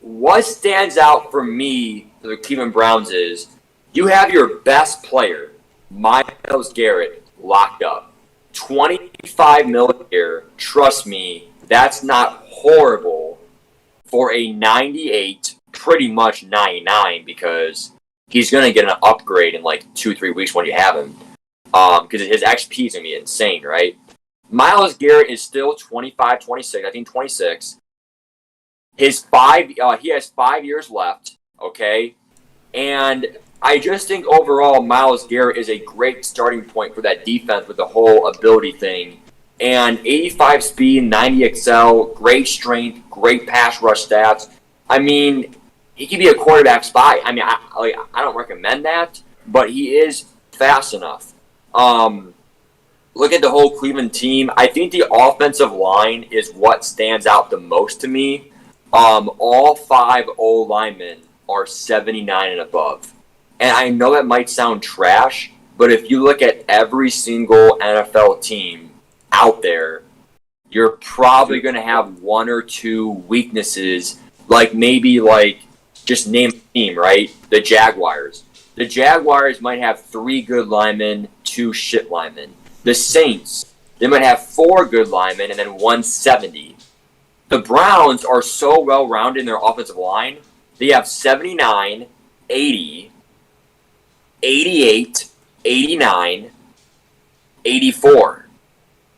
what stands out for me for the Cleveland Browns is you have your best player, Myles Garrett, locked up. $25 million here. Trust me, that's not horrible for a 98, pretty much 99, because he's going to get an upgrade in like 2-3 weeks when you have him. Because his XP is going to be insane, right? Myles Garrett is still 25, 26, I think 26. He has 5 years left, okay? And I just think overall Myles Garrett is a great starting point for that defense with the whole ability thing. And 85 speed, 90 excel, great strength, great pass rush stats. I mean, he could be a quarterback spy. I mean, I don't recommend that, but he is fast enough. Look at the whole Cleveland team. I think the offensive line is what stands out the most to me. All 5 O-linemen are 79 and above. And I know that might sound trash, but if you look at every single NFL team out there, you're probably going to have 1 or 2 weaknesses, just name a team, right? The Jaguars. The Jaguars might have 3 good linemen, 2 shit linemen. The Saints, they might have 4 good linemen and then 170. The Browns are so well-rounded in their offensive line. They have 79, 80, 88, 89, 84.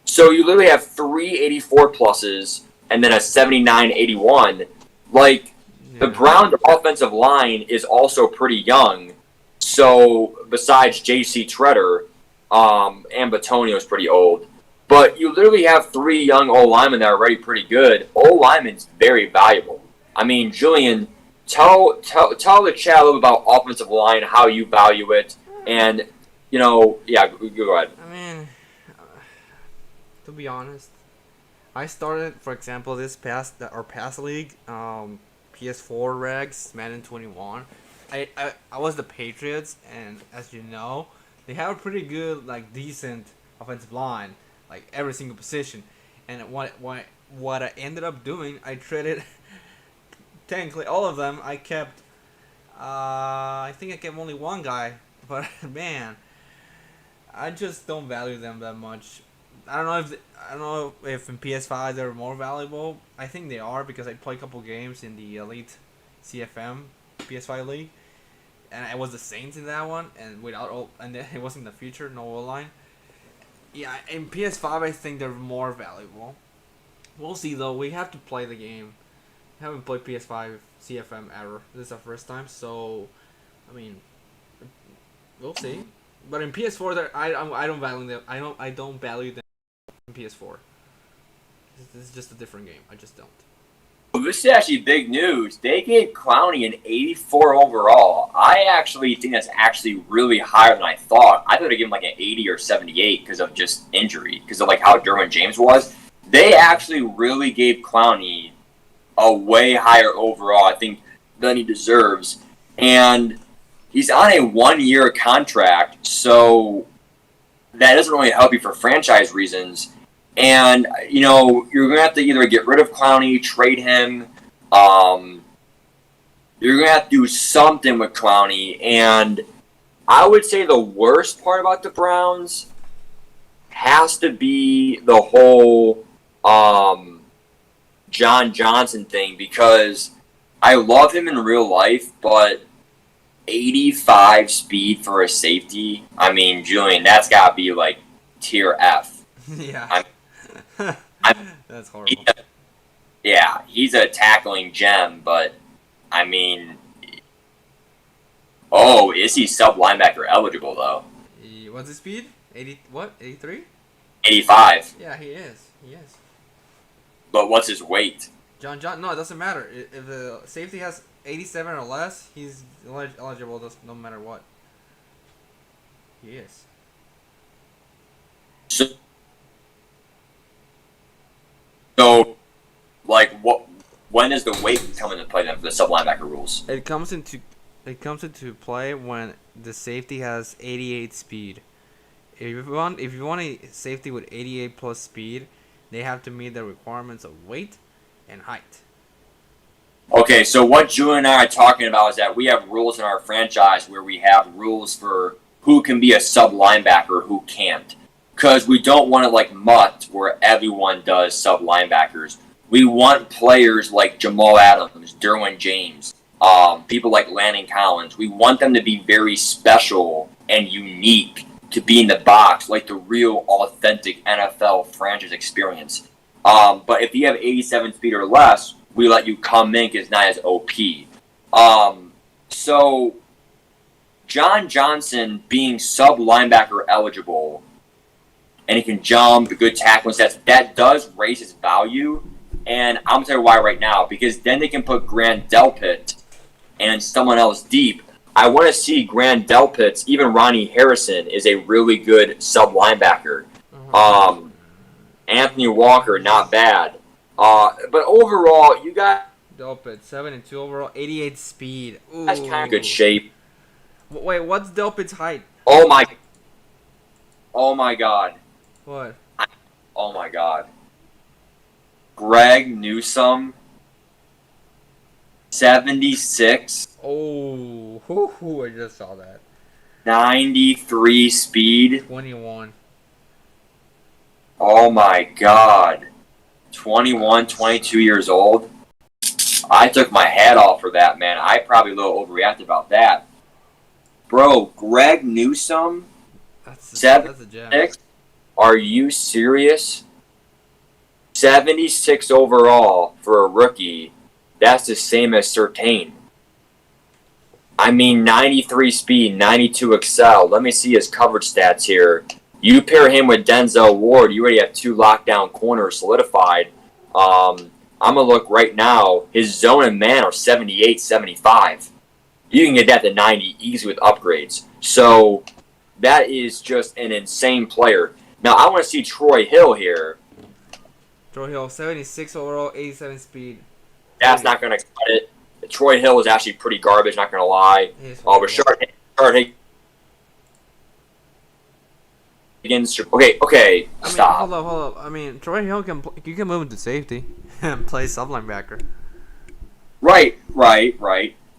So you literally have 3 84 pluses and then a 79, 81. The Browns' offensive line is also pretty young. So besides J.C. Treader, and Batonio is pretty old. But you literally have 3 young O-linemen that are already pretty good. O-linemen's very valuable. I mean, Julian, tell the chat a little bit about offensive line, how you value it, and, go ahead. I mean, to be honest, I started, for example, this past league, PS4 regs, Madden 21. I was the Patriots, and as you know, they have a pretty good, decent offensive line, every single position. And what I ended up doing, I traded technically all of them. I kept, I think I kept only 1 guy, but man, I just don't value them that much. I don't know if in PS5 they're more valuable. I think they are because I played a couple games in the Elite CFM PS5 league. And it was the Saints in that one, and and it wasn't the future, no O-line. Yeah, in PS5, I think they're more valuable. We'll see, though. We have to play the game. I haven't played PS5 CFM ever. This is our first time, so I mean, we'll see. But in PS4, I don't value them. I don't value them in PS4. This is just a different game. I just don't. Well, this is actually big news. They gave Clowney an 84 overall. I actually think that's actually really higher than I thought. I thought they'd give him an 80 or 78 because of just injury, because of how Derwin James was. They actually really gave Clowney a way higher overall, I think, than he deserves. And he's on a 1-year contract, so that doesn't really help you for franchise reasons. And, you're going to have to either get rid of Clowney, trade him, You're going to have to do something with Clowney. And I would say the worst part about the Browns has to be the whole John Johnson thing, because I love him in real life, but 85 speed for a safety, I mean, Julian, that's got to be like tier F. Yeah. That's horrible. He's a tackling gem, but I mean, oh, is he sub linebacker eligible though? What's his speed? 80 what? 83? 85. Yeah, he is. He is. But what's his weight? No, it doesn't matter. If the safety has 87 or less, he's eligible no matter what. He is. So, like, when does the weight come into play then for the sub linebacker rules? It comes into play when the safety has 88 speed. If you want a safety with 88 plus speed, they have to meet the requirements of weight and height. Okay, so what Julian and I are talking about is that we have rules in our franchise where we have rules for who can be a sub linebacker, who can't. Because we don't want it like Mutt, where everyone does sub linebackers. We want players like Jamal Adams, Derwin James, people like Landon Collins. We want them to be very special and unique to be in the box, like the real, authentic NFL franchise experience. But if you have 87 speed or less, we let you come in because it's not as OP. So, John Johnson being sub-linebacker eligible, and he can jump, good tackling stats, that does raise his value. And I'm going to tell you why right now, because then they can put Grant Delpit and someone else deep. I want to see Grant Delpit, even Ronnie Harrison is a really good sub-linebacker. Anthony Walker, not bad. But overall, you got Delpit, 7'2" overall, 88 speed. Ooh. That's kind of good shape. Wait, what's Delpit's height? Oh my God. What? Oh my God. Greg Newsome, 76. Oh, I just saw that. 93 speed. 21. Oh my God. 21, 22 years old. I took my hat off for that, man. I probably a little overreacted about that. Bro, Greg Newsome, That's a gem. 76? Are you serious? 76 overall for a rookie. That's the same as Surtain. I mean, 93 speed, 92 excel. Let me see his coverage stats here. You pair him with Denzel Ward, you already have two lockdown corners solidified. I'm going to look right now. His zone and man are 78, 75. You can get that to 90 easy with upgrades. So that is just an insane player. Now, I want to see Troy Hill here. Troy Hill, 76 overall, 87 speed. That's not going to cut it. Troy Hill is actually pretty garbage, not going to lie. Rashard Higgins. Okay, stop. Hold up. I mean, Troy Hill you can move into safety and play sub linebacker. Right.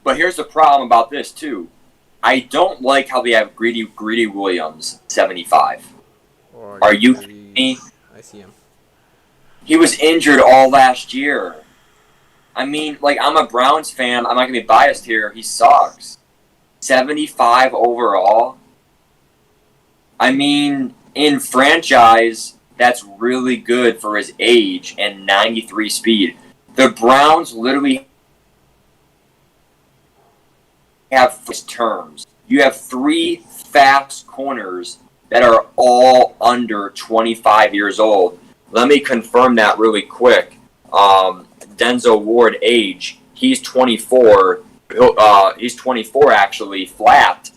But here's the problem about this too. I don't like how they have Greedy Williams, 75. Are you kidding me? I see him. He was injured all last year. I mean, like, I'm a Browns fan. I'm not going to be biased here. He sucks. 75 overall. I mean, in franchise, that's really good for his age and 93 speed. The Browns literally have terms. You have three fast corners that are all under 25 years old. Let me confirm that really quick. Denzel Ward age, he's 24. He's 24 actually, flat.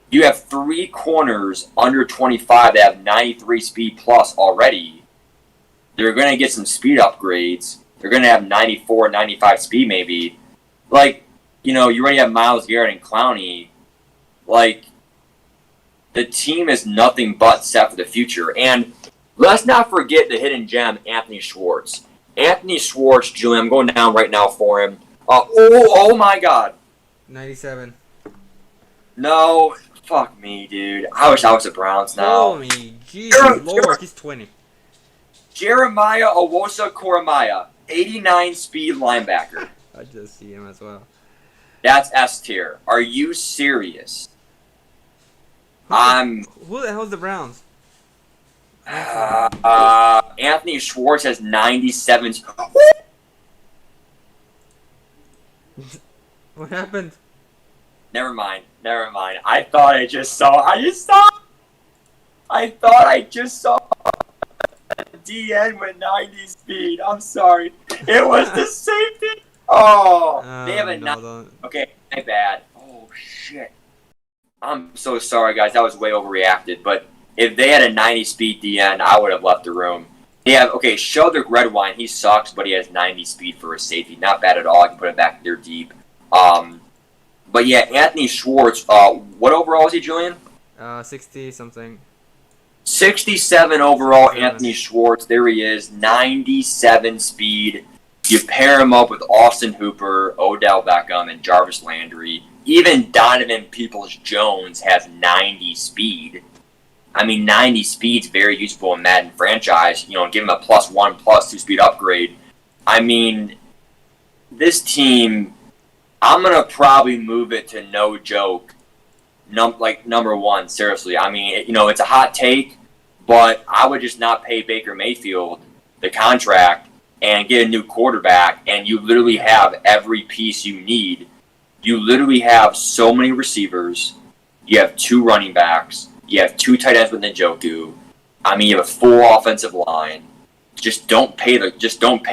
You have three corners under 25 that have 93 speed plus already. They're going to get some speed upgrades. They're going to have 94, 95 speed maybe. Like, you already have Myles Garrett and Clowney. Like, the team is nothing but set for the future. And let's not forget the hidden gem, Anthony Schwartz. Anthony Schwartz, Julian, I'm going down right now for him. Oh my God. 97. No, fuck me, dude. I wish I was the Browns now. Holy Jesus Lord, he's 20. Jeremiah Owosa Koromaya, 89 speed linebacker. I just see him as well. That's S tier. Are you serious? Who the hell's the Browns? Anthony Schwartz has 97. What happened? Never mind. I thought I just saw. I thought I just saw DN with 90 speed. I'm sorry. It was the safety. Oh, they have a Okay, my bad. Oh shit. I'm so sorry, guys. That was way overreacted. But if they had a 90 speed DN, I would have left the room. They have Sheldrick Redwine. He sucks, but he has 90 speed for a safety. Not bad at all. I can put him back there deep. But yeah, Anthony Schwartz. What overall is he, Julian? 60 something. 67 overall, Anthony Schwartz. There he is, 97 speed. You pair him up with Austin Hooper, Odell Beckham, and Jarvis Landry. Even Donovan Peoples-Jones has 90 speed. I mean, 90 speed's very useful in Madden franchise. You know, give him a +1, +2 speed upgrade. I mean, this team, I'm going to probably move it to no joke. Number one, seriously. I mean, you know, it's a hot take, but I would just not pay Baker Mayfield the contract and get a new quarterback, and you literally have every piece you need. You literally have so many receivers. You have 2 running backs. You have 2 tight ends with Njoku. I mean, you have a full offensive line. Just don't pay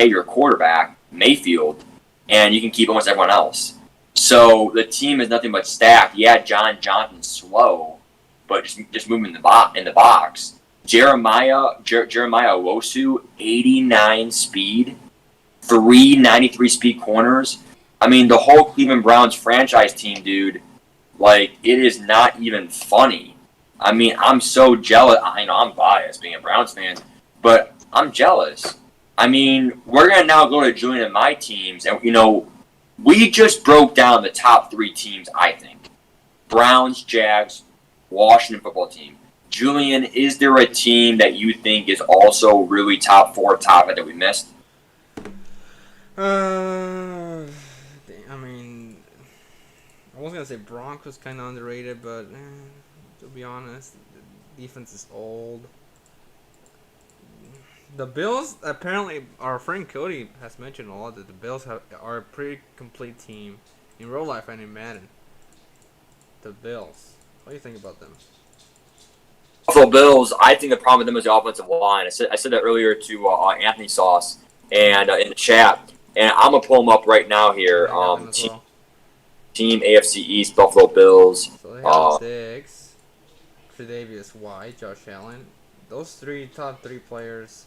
your quarterback, Mayfield, and you can keep almost everyone else. So the team is nothing but stacked. Yeah, John Johnson's slow, but just move him in the box. Jeremiah Owosu, 89 speed, 393 speed corners. I mean, the whole Cleveland Browns franchise team, dude, like, it is not even funny. I mean, I'm so jealous. I know I'm biased being a Browns fan, but I'm jealous. I mean, we're going to now go to Julian and my teams, and, you know, we just broke down the top 3 teams, I think. Browns, Jags, Washington football team. Julian, is there a team that you think is also really top 4, top 5 that we missed? I mean, I was going to say Broncos kind of underrated, but to be honest, the defense is old. The Bills, apparently, our friend Cody has mentioned a lot that the Bills are a pretty complete team in real life and in Madden. The Bills. What do you think about them? Buffalo Bills, I think the problem with them is the offensive line. I said that earlier to Anthony Sauce and in the chat, and I'm going to pull them up right now here. Team AFC East, Buffalo Bills. So they have Diggs, Tre'Davious White, Josh Allen. Those top 3 players,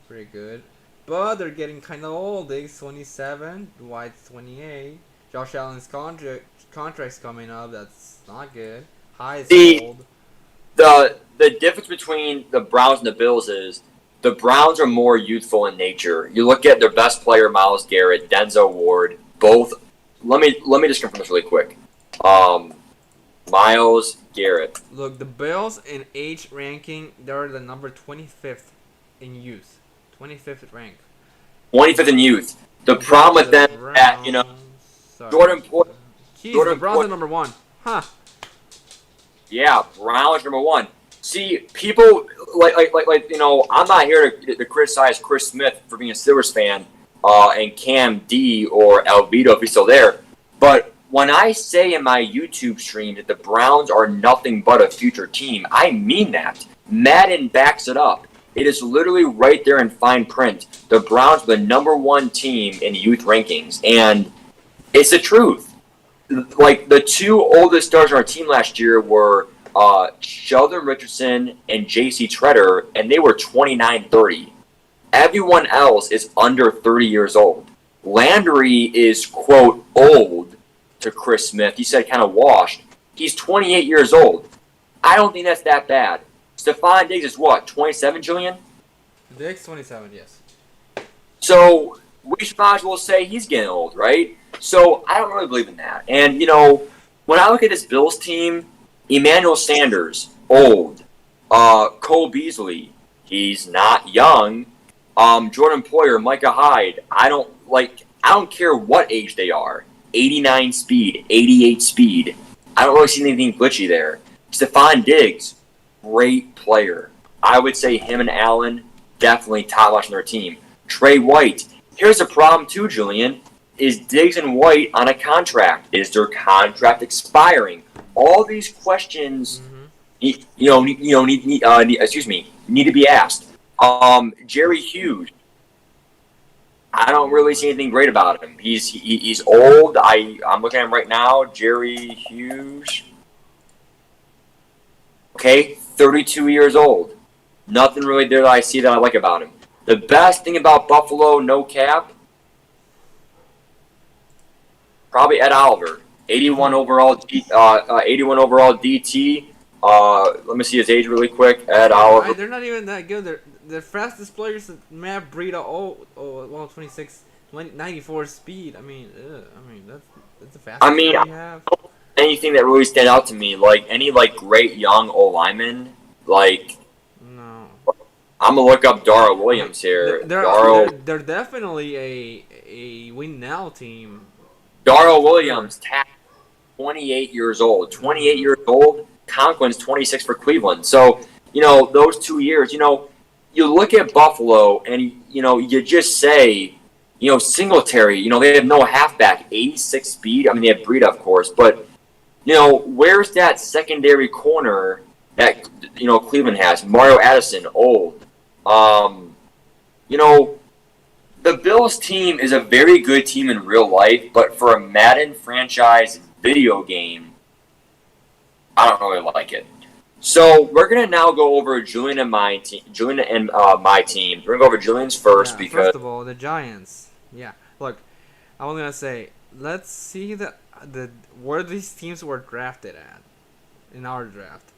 pretty good. But they're getting kind of old. Diggs 27, White's 28. Josh Allen's contract's coming up. That's not good. High is old. The difference between the Browns and the Bills is the Browns are more youthful in nature. You look at their best player, Myles Garrett, Denzel Ward, both. Let me just confirm this really quick. Myles Garrett. Look, the Bills in age ranking, they're the number 25th in youth. 25th rank. 25th in youth. The problem with them is that, you know, Jordan Poyer. The Browns are number 1. Huh. Yeah, Browns number 1. See, people like you know, I'm not here to criticize Chris Smith for being a Steelers fan, and Cam D or Alvito if he's still there. But when I say in my YouTube stream that the Browns are nothing but a future team, I mean that. Madden backs it up. It is literally right there in fine print. The Browns are the number 1 team in youth rankings, and it's the truth. Like, the 2 oldest stars on our team last year were Sheldon Richardson and J.C. Treader, and they were 29-30. Everyone else is under 30 years old. Landry is, quote, old to Chris Smith. He said kind of washed. He's 28 years old. I don't think that's that bad. Stephon Diggs is what, 27, Julian? Diggs 27, yes. So we might as well say he's getting old, right? So I don't really believe in that. And, when I look at this Bills team, Emmanuel Sanders, old. Cole Beasley, he's not young. Jordan Poyer, Micah Hyde, I don't care what age they are. 89 speed, 88 speed. I don't really see anything glitchy there. Stephon Diggs, great player. I would say him and Allen, definitely top notch on their team. Trey White. Here's the problem too, Julian. Is Diggs and White on a contract? Is their contract expiring? All these questions, need to be asked. Jerry Hughes. I don't really see anything great about him. He's old. I'm looking at him right now. Jerry Hughes. Okay, 32 years old. Nothing really there that I see that I like about him. The best thing about Buffalo, no cap, probably Ed Oliver, 81 overall, 81 overall DT. Let me see his age really quick. Ed Oliver. They're not even that good. They're fastest players. Matt Breida. 26, 94 speed. I mean, that's the fastest. I have. Anything that really stand out to me, like any great young O lineman, No. I'm gonna look up Dara Williams here. They're definitely a win now team. Dara Williams, 28 years old. 28 years old. Conklin's 26 for Cleveland. So, those 2 years, you look at Buffalo and, you just say, Singletary, they have no halfback, 86 speed. I mean, they have Breida, of course, but, where's that secondary corner that, Cleveland has? Mario Addison, old. The Bills team is a very good team in real life, but for a Madden franchise video game, I don't really like it. So we're gonna now go over Julian and my team. We're gonna go over Julian's first because first of all, the Giants. Yeah, look, I was gonna say, let's see where these teams were drafted at in our draft.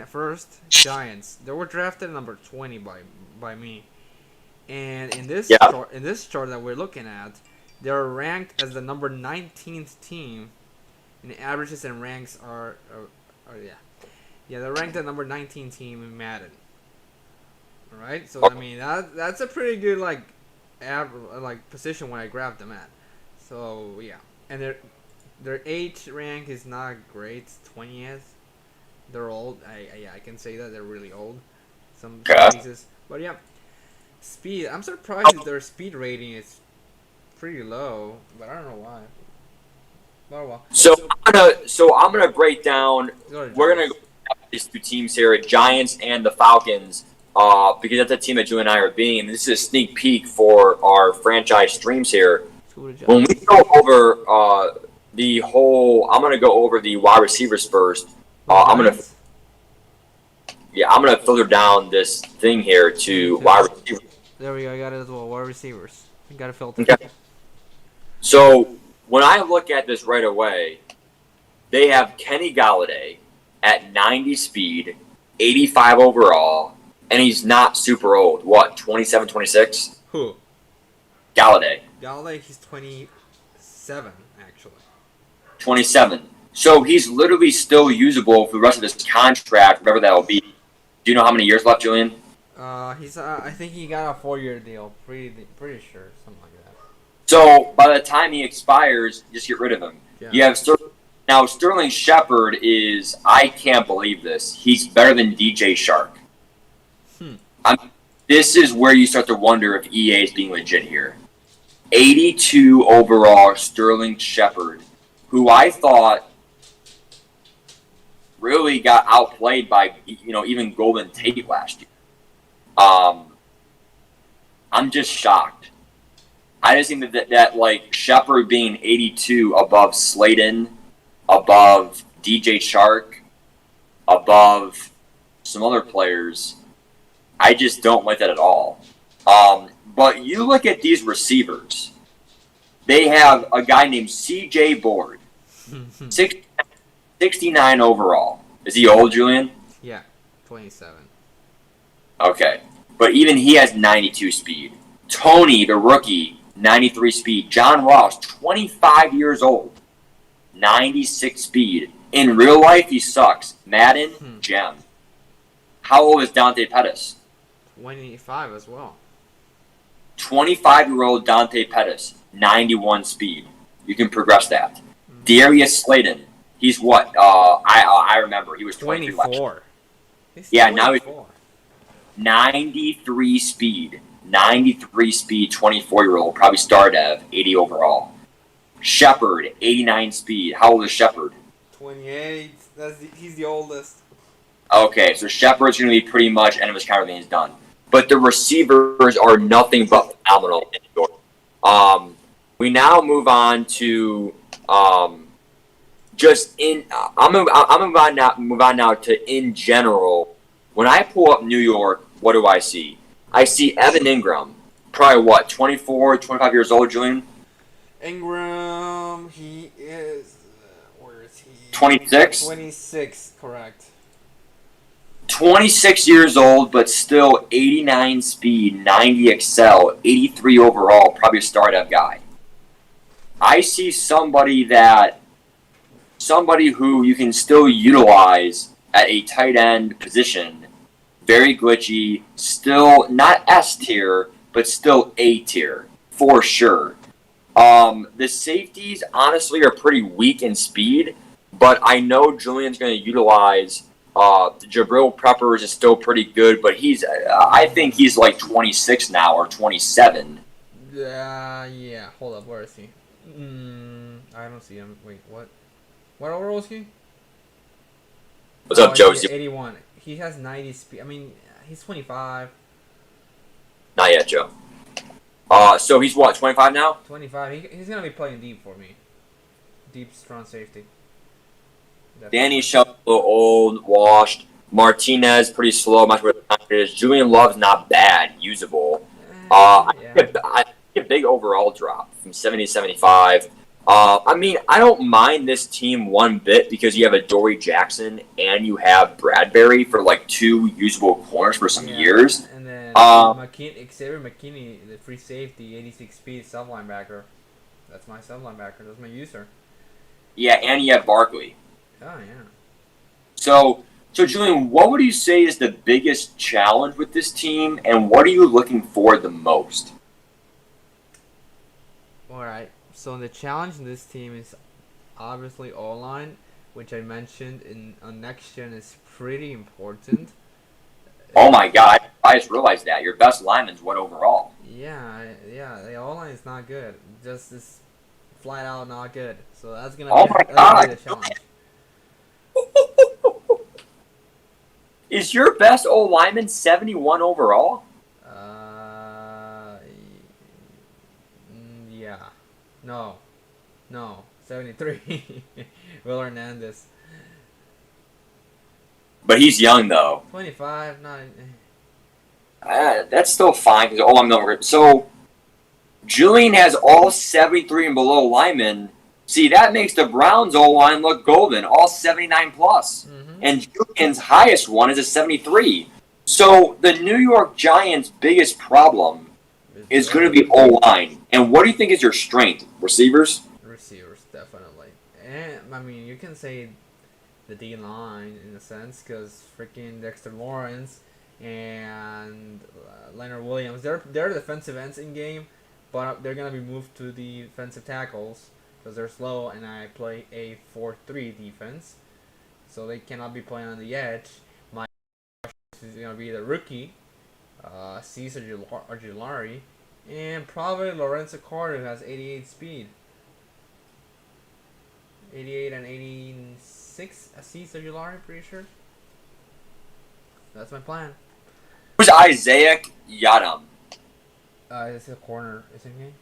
First, Giants. They were drafted at number 20 by me, and in this chart that we're looking at, they're ranked as the number 19th team, and the averages and ranks are they're ranked at number 19 team in Madden. All right, so I mean that's a pretty good position when I grabbed them at. So yeah, and their age rank is not great, 20th. They're old. I can say that they're really old. Some cases, but yeah, speed. I'm surprised that their speed rating is pretty low, but I don't know why. Oh well. So I'm gonna break down. We're gonna go these two teams here, Giants and the Falcons, because that's the team that Julian and I are being. And this is a sneak peek for our franchise streams here. When we go over I'm gonna go over the wide receivers first. I'm gonna filter down this thing here to wide receivers. There we go. I got it as well. Wide receivers. You got to filter. Okay. So when I look at this right away, they have Kenny Galladay at 90 speed, 85 overall, and he's not super old. What, 27, 26? Who? Galladay. Galladay, he's 27, actually. 27. So he's literally still usable for the rest of this contract, whatever that'll be. Do you know how many years left, Julian? He's. I think he got a 4-year deal. Pretty sure, something like that. So by the time he expires, just get rid of him. Yeah. You have Sterling Shepard is. I can't believe this. He's better than DJ Shark. This is where you start to wonder if EA is being legit here. 82 overall Sterling Shepard, who I thought really got outplayed by even Golden Tate last year. I'm just shocked. I just think that Shepard being 82 above Slayton, above DJ Shark, above some other players, I just don't like that at all. But you look at these receivers. They have a guy named C.J. Board, 69 overall. Is he old, Julian? Yeah, 27. Okay. But even he has 92 speed. Tony, the rookie, 93 speed. John Ross, 25 years old, 96 speed. In real life, he sucks. Madden, gem. How old is Dante Pettis? 25 as well. 25-year-old Dante Pettis, 91 speed. You can progress that. Darius Slayton, he's what? I remember. He was 23 last year. 24. Yeah, now he's 93 speed. 93 speed, 24-year-old. Probably star dev, 80 overall. Shepard, 89 speed. How old is Shepard? 28. He's the oldest. Okay, so Shepard's going to be pretty much end of his career when he's done. But the receivers are nothing but phenomenal. We now move on to I'm move on now to in general. When I pull up New York, what do I see? I see Evan Ingram, probably what, 24, 25 years old, Julian? Ingram, he is, where is he? 26? 26, correct. 26 years old, but still 89 speed, 90 excel, 83 overall, probably a start-up guy. I see somebody who you can still utilize at a tight end position. Very glitchy, still not S tier, but still A tier, for sure. The safeties, honestly, are pretty weak in speed, but I know Julian's going to utilize Jabril Peppers is still pretty good, but I think he's like 26 now or 27. Yeah. Hold up, where is he? I don't see him. Wait, what? What overall is he? What's up, Josie? 81. He has 90 speed. I mean, he's 25. Not yet, Joe. So he's what, 25 now? 25. He's gonna be playing deep for me. Deep, strong safety. Definitely. Danny Shelton, a little old, washed. Martinez, pretty slow. Much better than it is. Julian Love's not bad, usable. I think a big overall drop from 70 to 75. I mean, I don't mind this team one bit because you have a Dory Jackson and you have Bradbury for like two usable corners for some years. And then Xavier McKinney, the free safety, 86 speed sub linebacker. That's my sub linebacker. That's my user. Yeah, and you have Barkley. Oh yeah. So Julian, what would you say is the biggest challenge with this team, and what are you looking for the most? All right. So the challenge in this team is obviously O-line, which I mentioned on next gen is pretty important. Oh my God! I just realized that your best lineman's what overall? Yeah. The O-line is not good. Just is flat out not good. So that's gonna be the challenge. Is your best old lineman 71 overall? Yeah. No. 73. Will Hernandez. But he's young though. 25. Not. That's still fine because I'm number. So Julian has all 73 and below linemen. See, that makes the Browns O-line look golden, all 79 plus. Mm-hmm. And Julian's highest one is a 73. So the New York Giants' biggest problem is going to be O-line. And what do you think is your strength? Receivers? Receivers, definitely. And, I mean, you can say the D-line in a sense because freaking Dexter Lawrence and Leonard Williams, they're defensive ends in game, but they're going to be moved to the defensive tackles because they're slow, and I play a 4-3 defense, so they cannot be playing on the edge. My is going to be the rookie, Cesar Argilari, and probably Lorenzo Carter, who has 88 speed. 88 and 86, Cesar Argilari, pretty sure. That's my plan. Who's Isaiah Yadam? It's a corner, isn't he?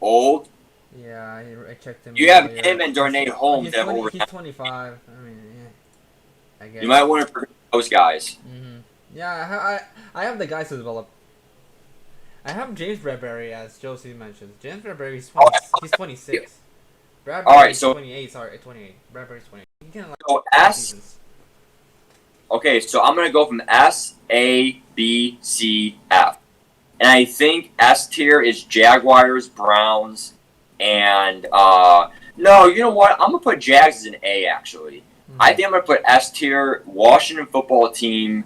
Old? Yeah, I checked him. You have him and Darnay Holmes. He's 25. I mean, yeah. I guess. You might want to forget those guys. Mm-hmm. Yeah, I have the guys to develop. I have James Bradbury, as Josie mentioned. James Bradbury, he's 26. Bradbury All right, so 28. Sorry, 28. Bradbury's 28. He can, like, so S. Okay, so I'm gonna go from S, A, B, C, F. and I think S tier is Jaguars, Browns, and no, you know what? I'm gonna put Jags as an A actually. I think I'm gonna put S tier Washington football team,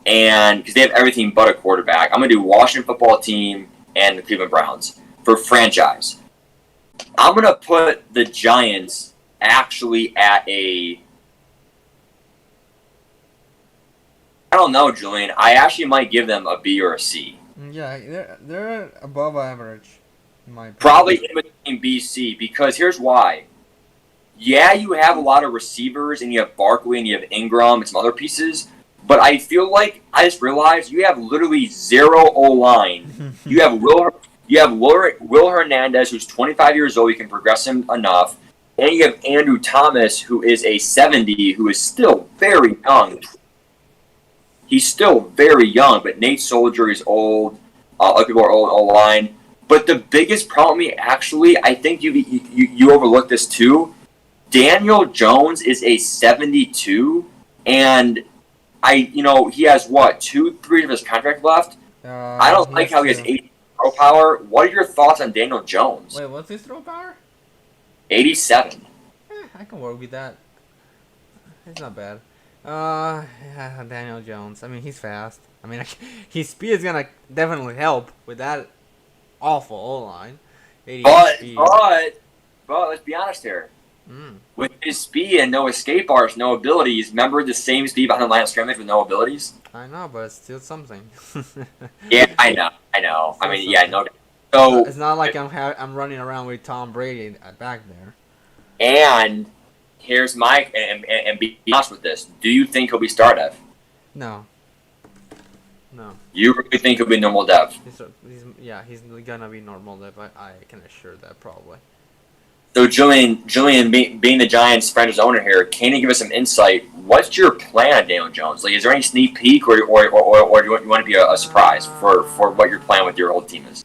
and because they have everything but a quarterback, I'm gonna do Washington football team and the Cleveland Browns for franchise. I'm gonna put the Giants actually at a. I don't know, Julian. I actually might give them a B or a C. Yeah, they're above average, in my opinion. Probably in between B, C, because here's why. Yeah, you have a lot of receivers, and you have Barkley, and you have Ingram, and some other pieces. But I feel like I just realized you have literally zero O line. You have Will Hernandez, who's 25 years old. You can progress him enough, and you have Andrew Thomas, who is a 70, who is still very young. He's still very young, but Nate Soldier is old. Other people are old O line. But the biggest problem, actually, I think you overlooked this too. Daniel Jones is a 72, and he has what 2-3 of his contract left. I don't like how he has 80 throw power. What are your thoughts on Daniel Jones? Wait, what's his throw power? 87. I can work with that. It's not bad. Daniel Jones. I mean, he's fast. I mean, his speed is gonna definitely help with that awful O-line. But let's be honest here. With his speed and no escape bars, no abilities, remember the same speed behind the line of scrimmage with no abilities? I know, but it's still something. Yeah, I know. I mean, yeah, no. So it's not like I'm running around with Tom Brady back there. And here's my and be honest with this. Do you think he'll be star dev? No. You really think he'll be normal dev? He's gonna be normal dev. I can assure that probably. So Julian, being the Giants' franchise owner here, can you give us some insight? What's your plan on Daniel Jones? Like, is there any sneak peek, or do you want to be a surprise for what your plan with your old team is?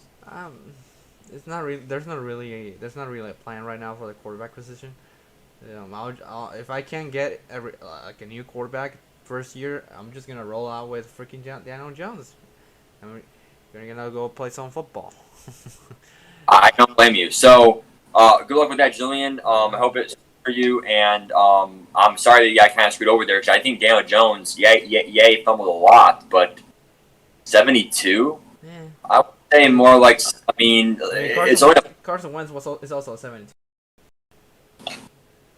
It's not really. There's not really a plan right now for the quarterback position. If I can get a new quarterback first year, I'm just gonna roll out with freaking Daniel Jones. You're gonna go play some football. I don't blame you. So. Good luck with that, Julian. I hope it's for you, and I'm sorry that I kind of screwed over there because I think Daniel Jones, he fumbled a lot, but 72. Yeah. I would say more like Carson Wentz is also a 72.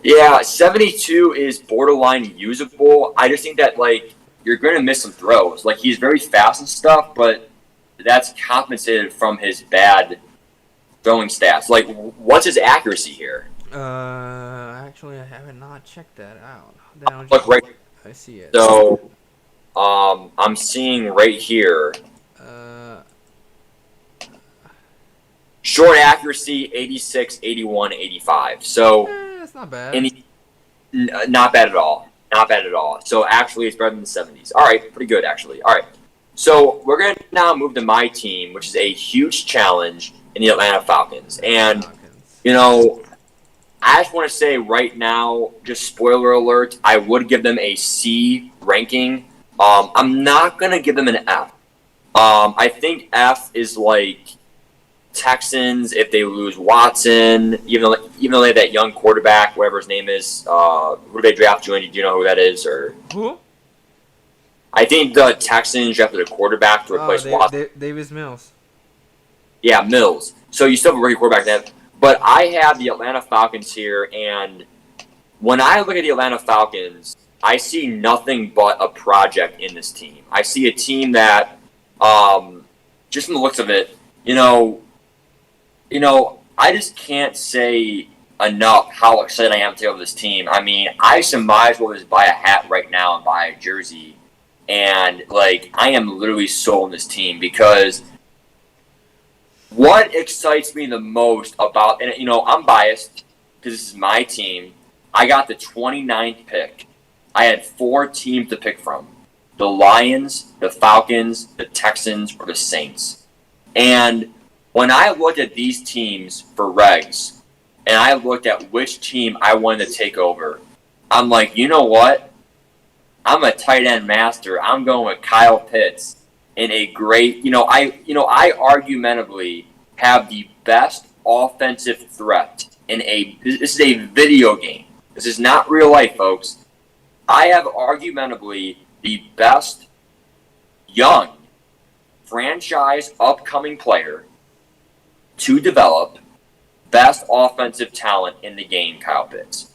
Yeah, 72 is borderline usable. I just think that you're going to miss some throws. Like he's very fast and stuff, but that's compensated from his bad throwing stats. Like, what's his accuracy here? Actually, I haven't not checked that out. Look right. I see it. So, I'm seeing right here. Short accuracy, 86, 81, 85. So, that's not bad. Not bad at all. Not bad at all. So, actually, it's better than the 70s. All right, pretty good, actually. All right. So, we're going to now move to my team, which is a huge challenge in the Atlanta Falcons. And, I just want to say right now, just spoiler alert, I would give them a C ranking. I'm not going to give them an F. I think F is like Texans if they lose Watson, even though they have that young quarterback, whatever his name is. Who do they draft, Julian? Do you know who that is? Or who? I think the Texans drafted a quarterback to replace Watson. Davis Mills. Yeah, Mills. So you still have a rookie quarterback then. But I have the Atlanta Falcons here, and when I look at the Atlanta Falcons, I see nothing but a project in this team. I see a team that, just from the looks of it, I just can't say enough how excited I am to take over this team. I mean, I might as well just buy a hat right now and buy a jersey. And, I am literally sold on this team because what excites me the most about, and I'm biased because this is my team. I got the 29th pick. I had 4 teams to pick from: the Lions, the Falcons, the Texans, or the Saints. And when I looked at these teams for regs, and I looked at which team I wanted to take over, I'm like, you know what? I'm a tight end master. I'm going with Kyle Pitts. in a great, I argumentably have the best offensive threat in a. This is a video game. This is not real life, folks. I have argumentably the best young franchise upcoming player to develop best offensive talent in the game, Kyle Pitts,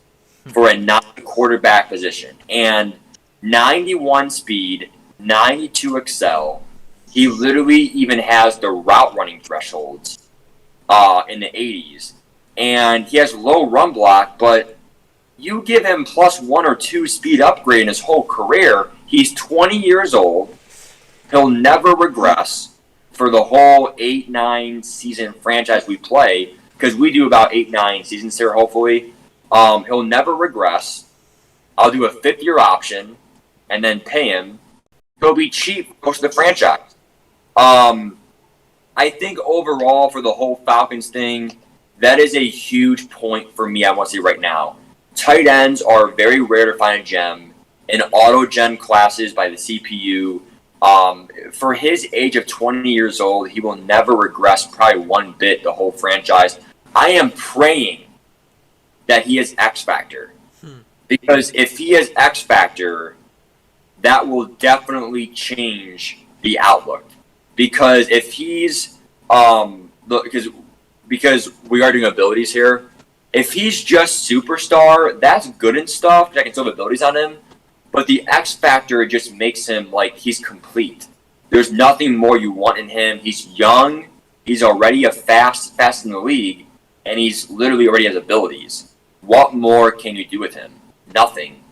for a non-quarterback position. And 91 speed, 92 excel. He literally even has the route running thresholds in the 80s. And he has low run block, but you give him plus 1 or 2 speed upgrade in his whole career, he's 20 years old. He'll never regress for the whole 8-9 season franchise we play, because we do about 8-9 seasons here, hopefully. He'll never regress. I'll do a 5th-year option and then pay him. He'll be cheap for most of the franchise. I think overall for the whole Falcons thing, that is a huge point for me I want to see right now. Tight ends are very rare to find a gem in auto-gen classes by the CPU. For his age of 20 years old, he will never regress probably one bit the whole franchise. I am praying that he is X Factor. Because if he is X Factor, that will definitely change the outlook. Because if he's because we are doing abilities here, if he's just superstar, that's good and stuff, because I can still have abilities on him. But the X Factor just makes him like he's complete. There's nothing more you want in him. He's young. He's already fast in the league, and he's literally already has abilities. What more can you do with him? Nothing.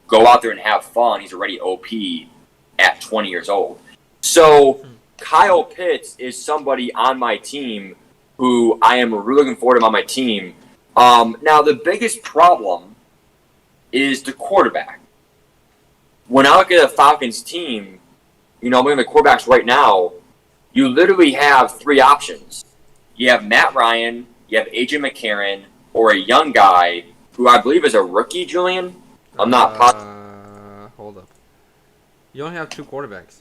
Go out there and have fun. He's already OP at 20 years old. So Kyle Pitts is somebody on my team who I am really looking forward to on my team. Now, the biggest problem is the quarterback. When I look at the Falcons team, I'm looking at the quarterbacks right now, you literally have 3 options. You have Matt Ryan, you have AJ McCarron, or a young guy who I believe is a rookie, Julian. I'm not positive. Hold up. You only have 2 quarterbacks.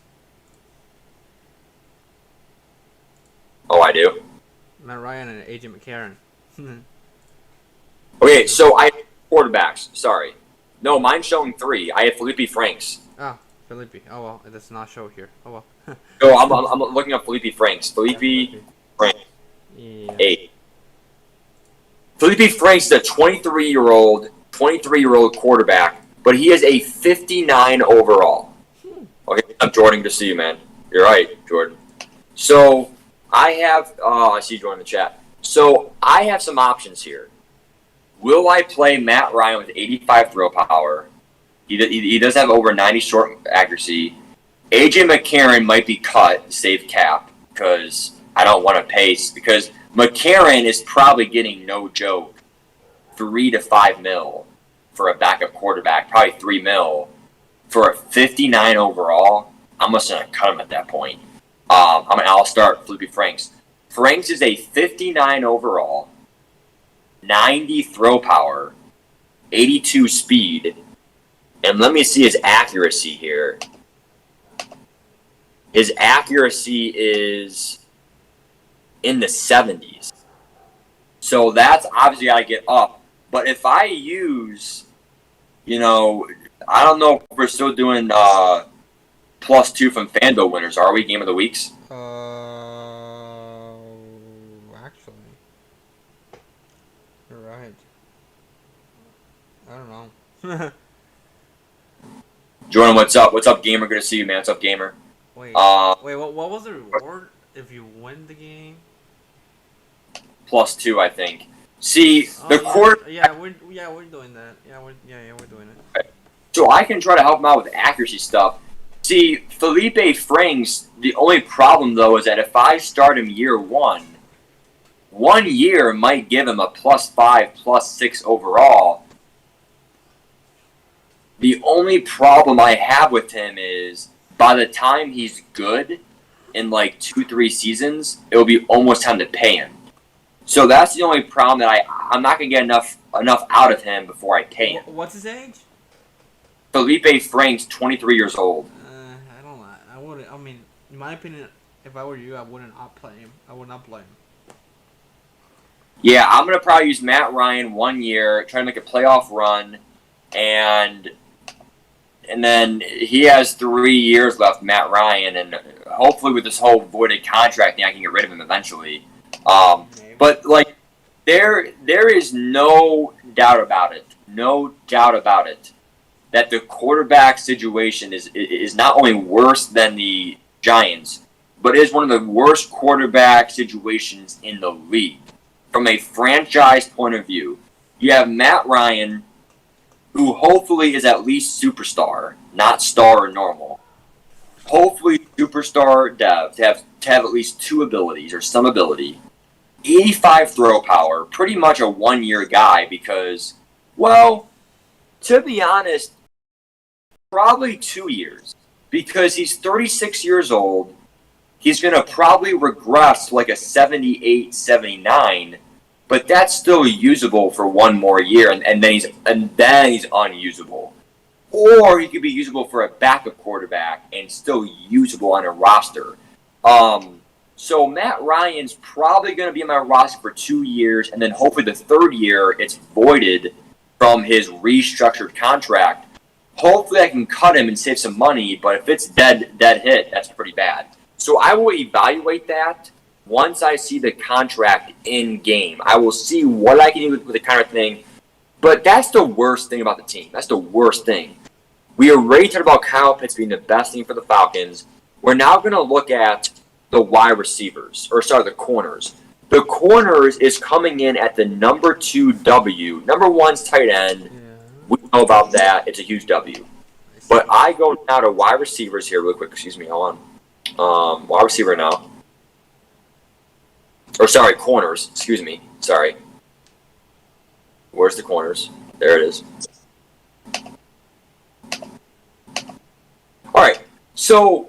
Oh, I do? Matt Ryan and AJ McCarron. Okay, so I have quarterbacks. Sorry. No, mine's showing 3. I have Felipe Franks. Ah, Felipe. Oh, well. It does not show here. Oh, well. No, I'm looking up Felipe Franks. Felipe Franks. Yeah. 8. Felipe Franks is a 23-year-old quarterback, but he is a 59 overall. Okay, I'm Jordan. Good to see you, man. You're right, Jordan. So I have. I see Jordan in the chat. So I have some options here. Will I play Matt Ryan with 85 throw power? He does have over 90 short accuracy. AJ McCarron might be cut to save cap because I don't want to pace, because McCarron is probably getting, no joke, 3 to 5 mil for a backup quarterback, probably 3 mil for a 59 overall. I'm just gonna cut him at that point. I'll start Felipe Franks. Franks is a 59 overall, 90 throw power, 82 speed, and let me see his accuracy here. His accuracy is in the 70s. So that's obviously got to get up. But if I use, I don't know if we're still doing +2 from FanDuel winners. Are we? Game of the Weeks? Actually. You're right. I don't know. Jordan, what's up? What's up, gamer? Good to see you, man. What's up, gamer? Wait, what was the reward if you win the game? +2, I think. See, the court. Yeah, we're doing that. We're doing it. So I can try to help him out with accuracy stuff. See, Felipe Franks, the only problem though is that if I start him year 1 year might give him a +5, +6 overall. The only problem I have with him is by the time he's good in like 2-3 seasons, it will be almost time to pay him. So that's the only problem that I'm not gonna get enough out of him before I pay him. What's his age? Felipe Franks, 23 years old. I don't know. I In my opinion, if I were you, I wouldn't not play him. I would not play him. Yeah, I'm gonna probably use Matt Ryan 1 year, try to make a playoff run, and then he has 3 years left, Matt Ryan, and hopefully with this whole voided contract thing, I can get rid of him eventually. Maybe. But like, there is no doubt about it, that the quarterback situation is not only worse than the Giants, but is one of the worst quarterback situations in the league. From a franchise point of view, you have Matt Ryan, who hopefully is at least superstar, not star or normal. Hopefully superstar dev to have at least two abilities or some ability. 85 throw power, pretty much a 1 year guy because, well, to be honest, probably 2 years because he's 36 years old. He's going to probably regress to like a 78, 79, but that's still usable for 1 more year, and then he's unusable. Or he could be usable for a backup quarterback and still usable on a roster. So Matt Ryan's probably going to be on my roster for 2 years, and then hopefully the third year it's voided from his restructured contract. Hopefully I can cut him and save some money, but if it's dead hit, that's pretty bad. So I will evaluate that once I see the contract in game. I will see what I can do with the contract thing. But that's the worst thing about the team. That's the worst thing. We already talked about Kyle Pitts being the best thing for the Falcons. We're now going to look at the wide receivers, the corners. The corners is coming in at the number 2 W. Number 1's tight end. Yeah. We know about that. It's a huge W. But I go now to wide receivers here real quick. Excuse me. Hold on. Wide receiver now. Corners. Excuse me. Sorry. Where's the corners? There it is. All right. So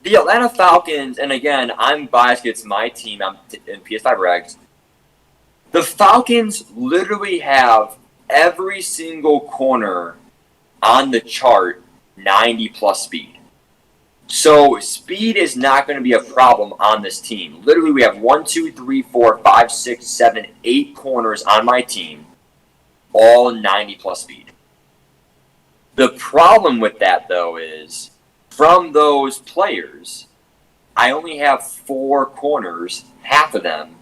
the Atlanta Falcons, and again, I'm biased against my team. I'm in PS5 Regs. The Falcons literally have every single corner on the chart 90-plus speed. So speed is not going to be a problem on this team. Literally, we have 1, 2, 3, 4, 5, 6, 7, 8 corners on my team, all 90-plus speed. The problem with that, though, is from those players, I only have 4 corners, half of them,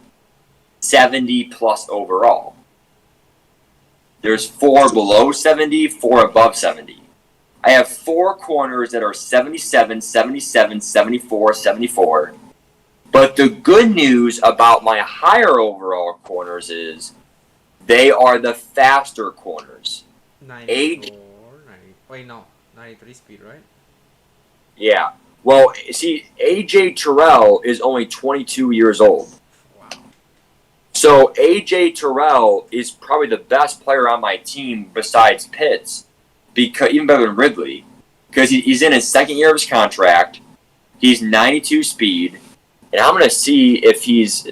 70-plus overall. There's 4 below 70, 4 above 70. I have 4 corners that are 77, 77, 74, 74. But the good news about my higher overall corners is they are the faster corners. 94, 93 speed, right? Yeah. Well, see, A.J. Terrell is only 22 years old. Wow. So A.J. Terrell is probably the best player on my team besides Pitts. Because even better than Ridley, because he's in his second year of his contract, he's 92 speed, and I'm gonna see if he's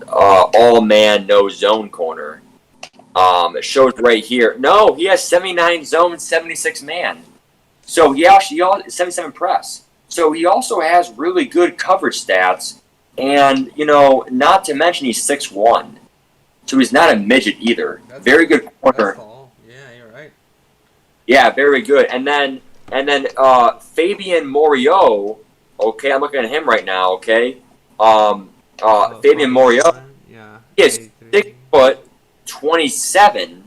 all man no zone corner. It shows right here. No, he has 79 zone, 76 man. So he 77 press. So he also has really good coverage stats, and not to mention he's 6'1", so he's not a midget either. Very good corner. That's tall. Yeah, you're right. Yeah, very good. And then Fabian Morio. Okay, I'm looking at him right now. Okay, Fabian Morio. Yeah. He is 6'27",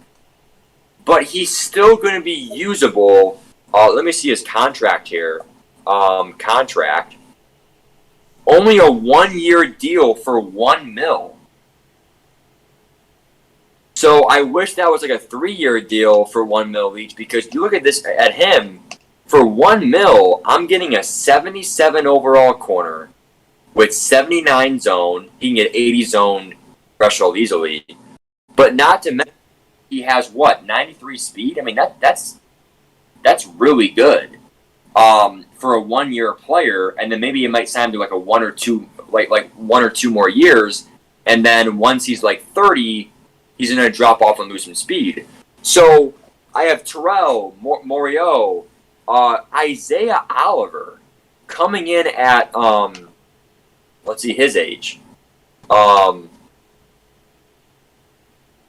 but he's still going to be usable. Let me see his contract here. Contract. Only a 1-year deal for $1 million. So I wish that was like a 3-year deal for $1 million each, because you look at him, for $1 million, I'm getting a 77 overall corner with 79 zone. He can get 80 zone threshold easily. But not to mention, he has 93 speed? I mean, that's really good for a 1-year player, and then maybe you might sign him to like a 1 or 2 more years, and then once he's like 30, he's going to drop off and lose some speed. So I have Terrell, Morio, Isaiah Oliver. coming in at let's see his age. Let's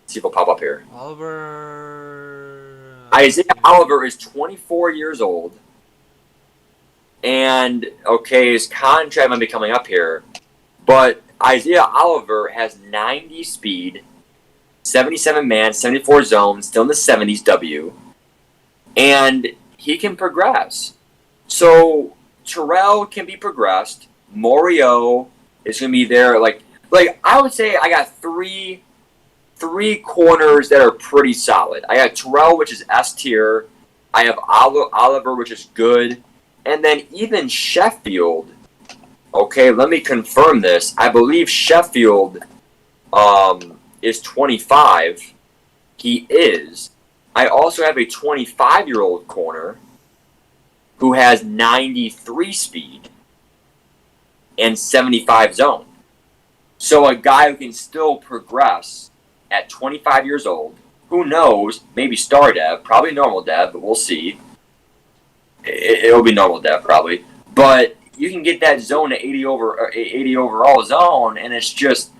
see if it'll pop up here. Oliver. Isaiah Oliver is 24 years old. And, okay, his contract might be coming up here. But Isaiah Oliver has 90 speed, 77 man, 74 zone, still in the 70s W. And he can progress. So, Terrell can be progressed. Morio is going to be there. Like I would say I got three corners that are pretty solid. I got Terrell, which is S tier. I have Oliver, which is good. And then even Sheffield. Okay, let me confirm this. I believe Sheffield is 25. He is. I also have a 25-year-old corner who has 93 speed and 75 zone. So a guy who can still progress at 25 years old. Who knows? Maybe star dev, probably normal dev, but we'll see. It'll be normal dev probably. But you can get that zone to 80 overall zone, and it's just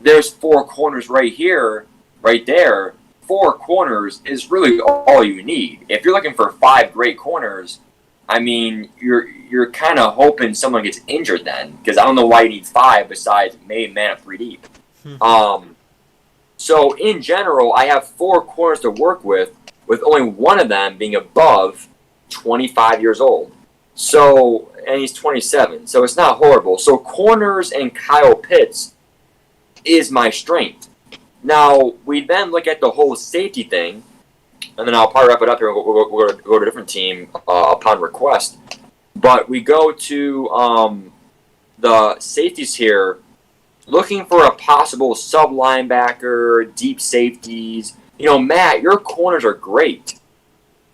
there's 4 corners right here, right there. 4 corners is really all you need. If you're looking for 5 great corners, I mean, you're kind of hoping someone gets injured then, because I don't know why you need 5 besides maybe man at 3 deep. So in general, I have 4 corners to work with only one of them being above 25 years old. So, and he's 27, so it's not horrible. So corners and Kyle Pitts is my strength. Now, we then look at the whole safety thing, and then I'll probably wrap it up here. We'll go to a different team upon request. But we go to the safeties here, looking for a possible sub-linebacker, deep safeties. You know, Matt, your corners are great.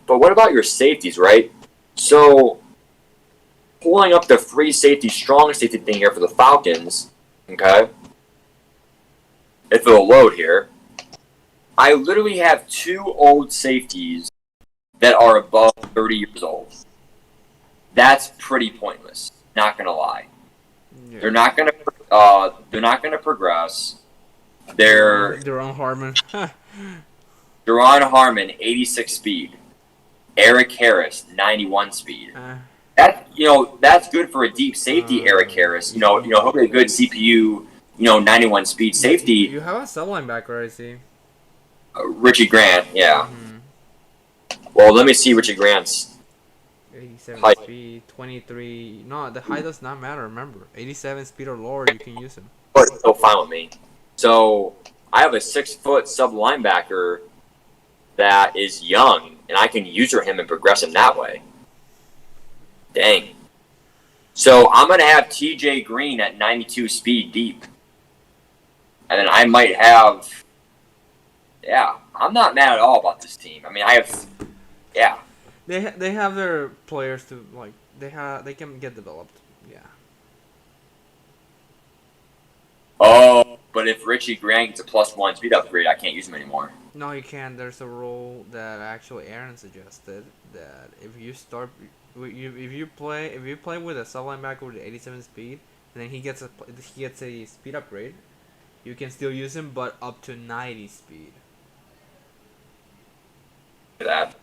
But what about your safeties, right? So, pulling up the free safety, strong safety thing here for the Falcons, okay? If it'll load here. I literally have 2 old safeties that are above 30 years old. That's pretty pointless. Not gonna lie. Yeah. They're not gonna progress. Deron Harmon. Deron Harmon, 86 speed. Eric Harris, 91 speed. That's good for a deep safety. Eric Harris, he'll be a good CPU. 91 speed safety. You have a sub linebacker, I see. Richie Grant, yeah. Mm-hmm. Well, let me see Richie Grant's 87 height. Speed, 23. No, the height does not matter. Remember, 87 speed or lower, you can use him. But it's still fine with me. So I have a 6-foot sub linebacker that is young, and I can user him and progress him that way. Dang. So I'm gonna have TJ Green at 92 speed deep, and then I might have. Yeah, I'm not mad at all about this team. I mean, yeah. They have their players to like. They can get developed. Yeah. Oh, but if Richie Grant gets a +1 speed upgrade, I can't use him anymore. No, you can. There's a rule that actually Aaron suggested that if you play with a sub linebacker with 87 speed, and then he gets a speed upgrade, you can still use him, but up to 90 speed. That.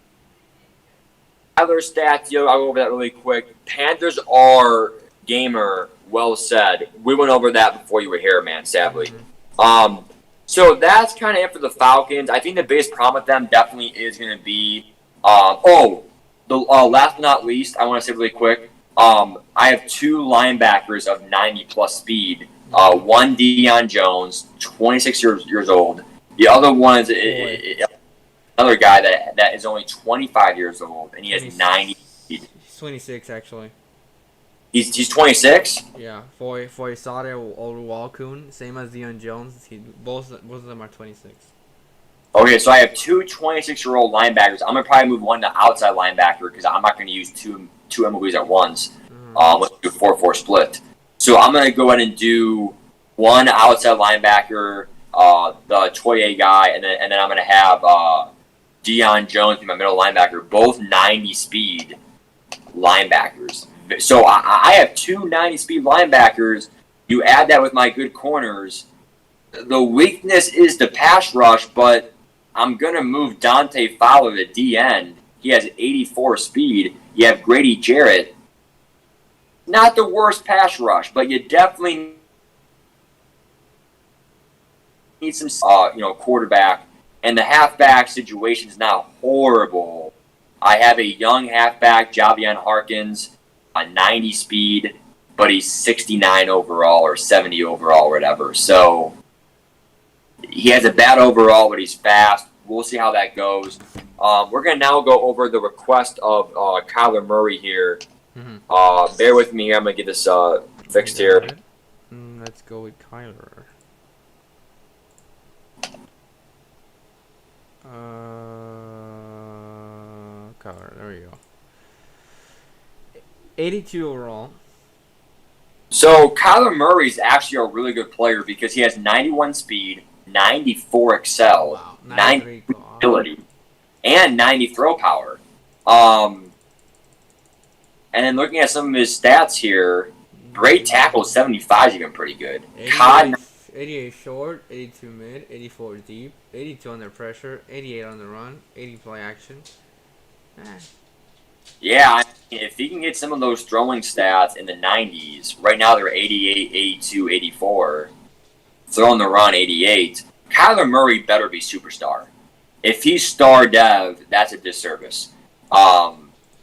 Other stats, I'll go over that really quick. Panthers are gamer, well said. We went over that before you were here, man, sadly. Mm-hmm. So that's kind of it for the Falcons. I think the biggest problem with them definitely is going to be, last but not least, I want to say really quick, I have 2 linebackers of 90+ speed. One Deion Jones, 26 years old. The other one is another guy that is only 25 years old, and he has 90 speed. He's 26, actually. He's 26? Yeah, Foy Sade Oluwakun, same as Deion Jones. Both of them are 26. Okay, so I have 2 26-year-old linebackers. I'm going to probably move one to outside linebacker because I'm not going to use two MLBs at once. Let's do a 4-4 split. So I'm going to go ahead and do one outside linebacker, the Toye guy, and then I'm going to have Deion Jones be my middle linebacker, both 90 speed linebackers. So I have 290 speed linebackers. You add that with my good corners. The weakness is the pass rush, but I'm going to move Dante Fowler to D end. He has 84 speed. You have Grady Jarrett. Not the worst pass rush, but you definitely need some, quarterback. And the halfback situation is not horrible. I have a young halfback, Javion Harkins, a 90 speed, but he's 69 overall or 70 overall or whatever. So he has a bad overall, but he's fast. We'll see how that goes. We're going to now go over the request of Kyler Murray here. Mm-hmm. Bear with me here. I'm going to get this fixed here. Let's go with Kyler. Kyler, there we go. 82 overall. So Kyler Murray is actually a really good player because he has 91 speed, 94 excel, Wow, 90 ability, and 90 throw power. And then looking at some of his stats here, great tackle 75 is even pretty good. 88 short, 82 mid, 84 deep, 82 under pressure, 88 on the run, 80 play action. Yeah, I mean, if he can get some of those throwing stats in the 90s, right now they're 88, 82, 84. Throwing the run 88. Kyler Murray better be superstar. If he's star dev, that's a disservice.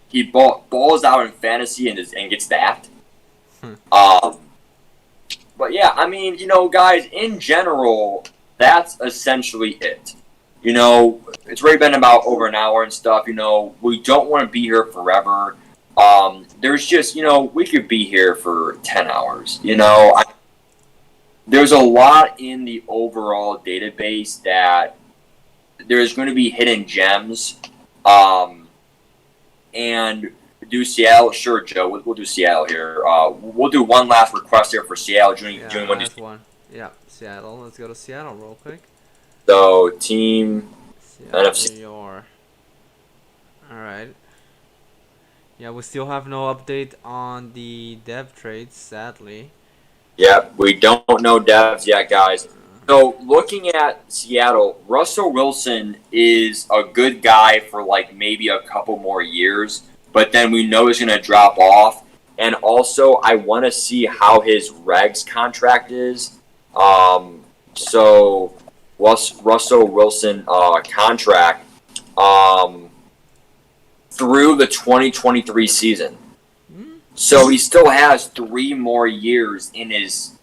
He balls out in fantasy and gets that. But yeah, I mean, guys, in general, that's essentially it. It's already been about over an hour and stuff. We don't want to be here forever. There's just, we could be here for 10 hours. There's a lot in the overall database that there's going to be hidden gems. And do Seattle? Sure, Joe. We'll do Seattle here. We'll do one last request here for Seattle. June last one. Yeah, Seattle. Let's go to Seattle real quick. So, team Seattle, NFC. Alright. Yeah, we still have no update on the dev trades, sadly. Yeah, we don't know devs yet, guys. So, looking at Seattle, Russell Wilson is a good guy for maybe a couple more years, but then we know he's going to drop off. And also, I want to see how his regs contract is. So, Russell Wilson contract through the 2023 season. So he still has 3 more years in his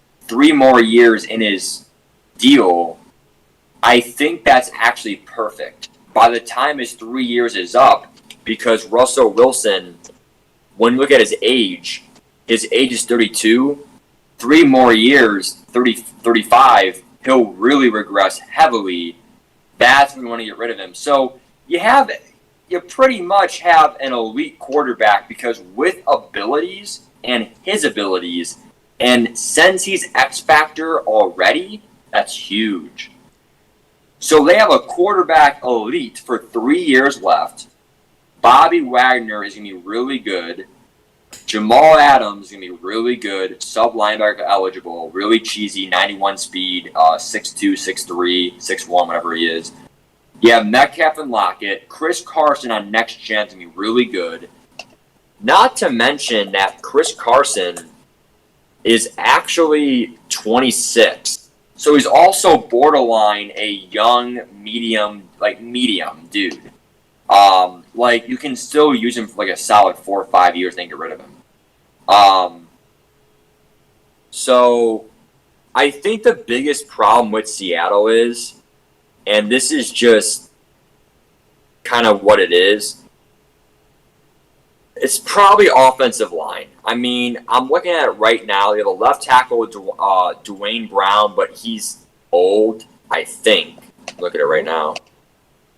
deal. I think that's actually perfect. By the time his 3 years is up, because Russell Wilson, when you look at his age is 32. 3 more years, 35, he'll really regress heavily. That's when we want to get rid of him. So you pretty much have an elite quarterback because with abilities and his abilities, and since he's X Factor already, that's huge. So they have a quarterback elite for 3 years left. Bobby Wagner is going to be really good. Jamal Adams is going to be really good. Sub-linebacker eligible. Really cheesy. 91 speed. 6'2", 6'3", 6'1", whatever he is. You have Metcalf and Lockett. Chris Carson on next gen is going to be really good. Not to mention that Chris Carson is actually 26. So he's also borderline a young, medium dude. You can still use him for a solid 4 or 5 years and then get rid of him. So I think the biggest problem with Seattle is, and this is just kind of what it is, it's probably offensive line. I mean, I'm looking at it right now. They have a left tackle, Dwayne Brown, but he's old, I think. Look at it right now.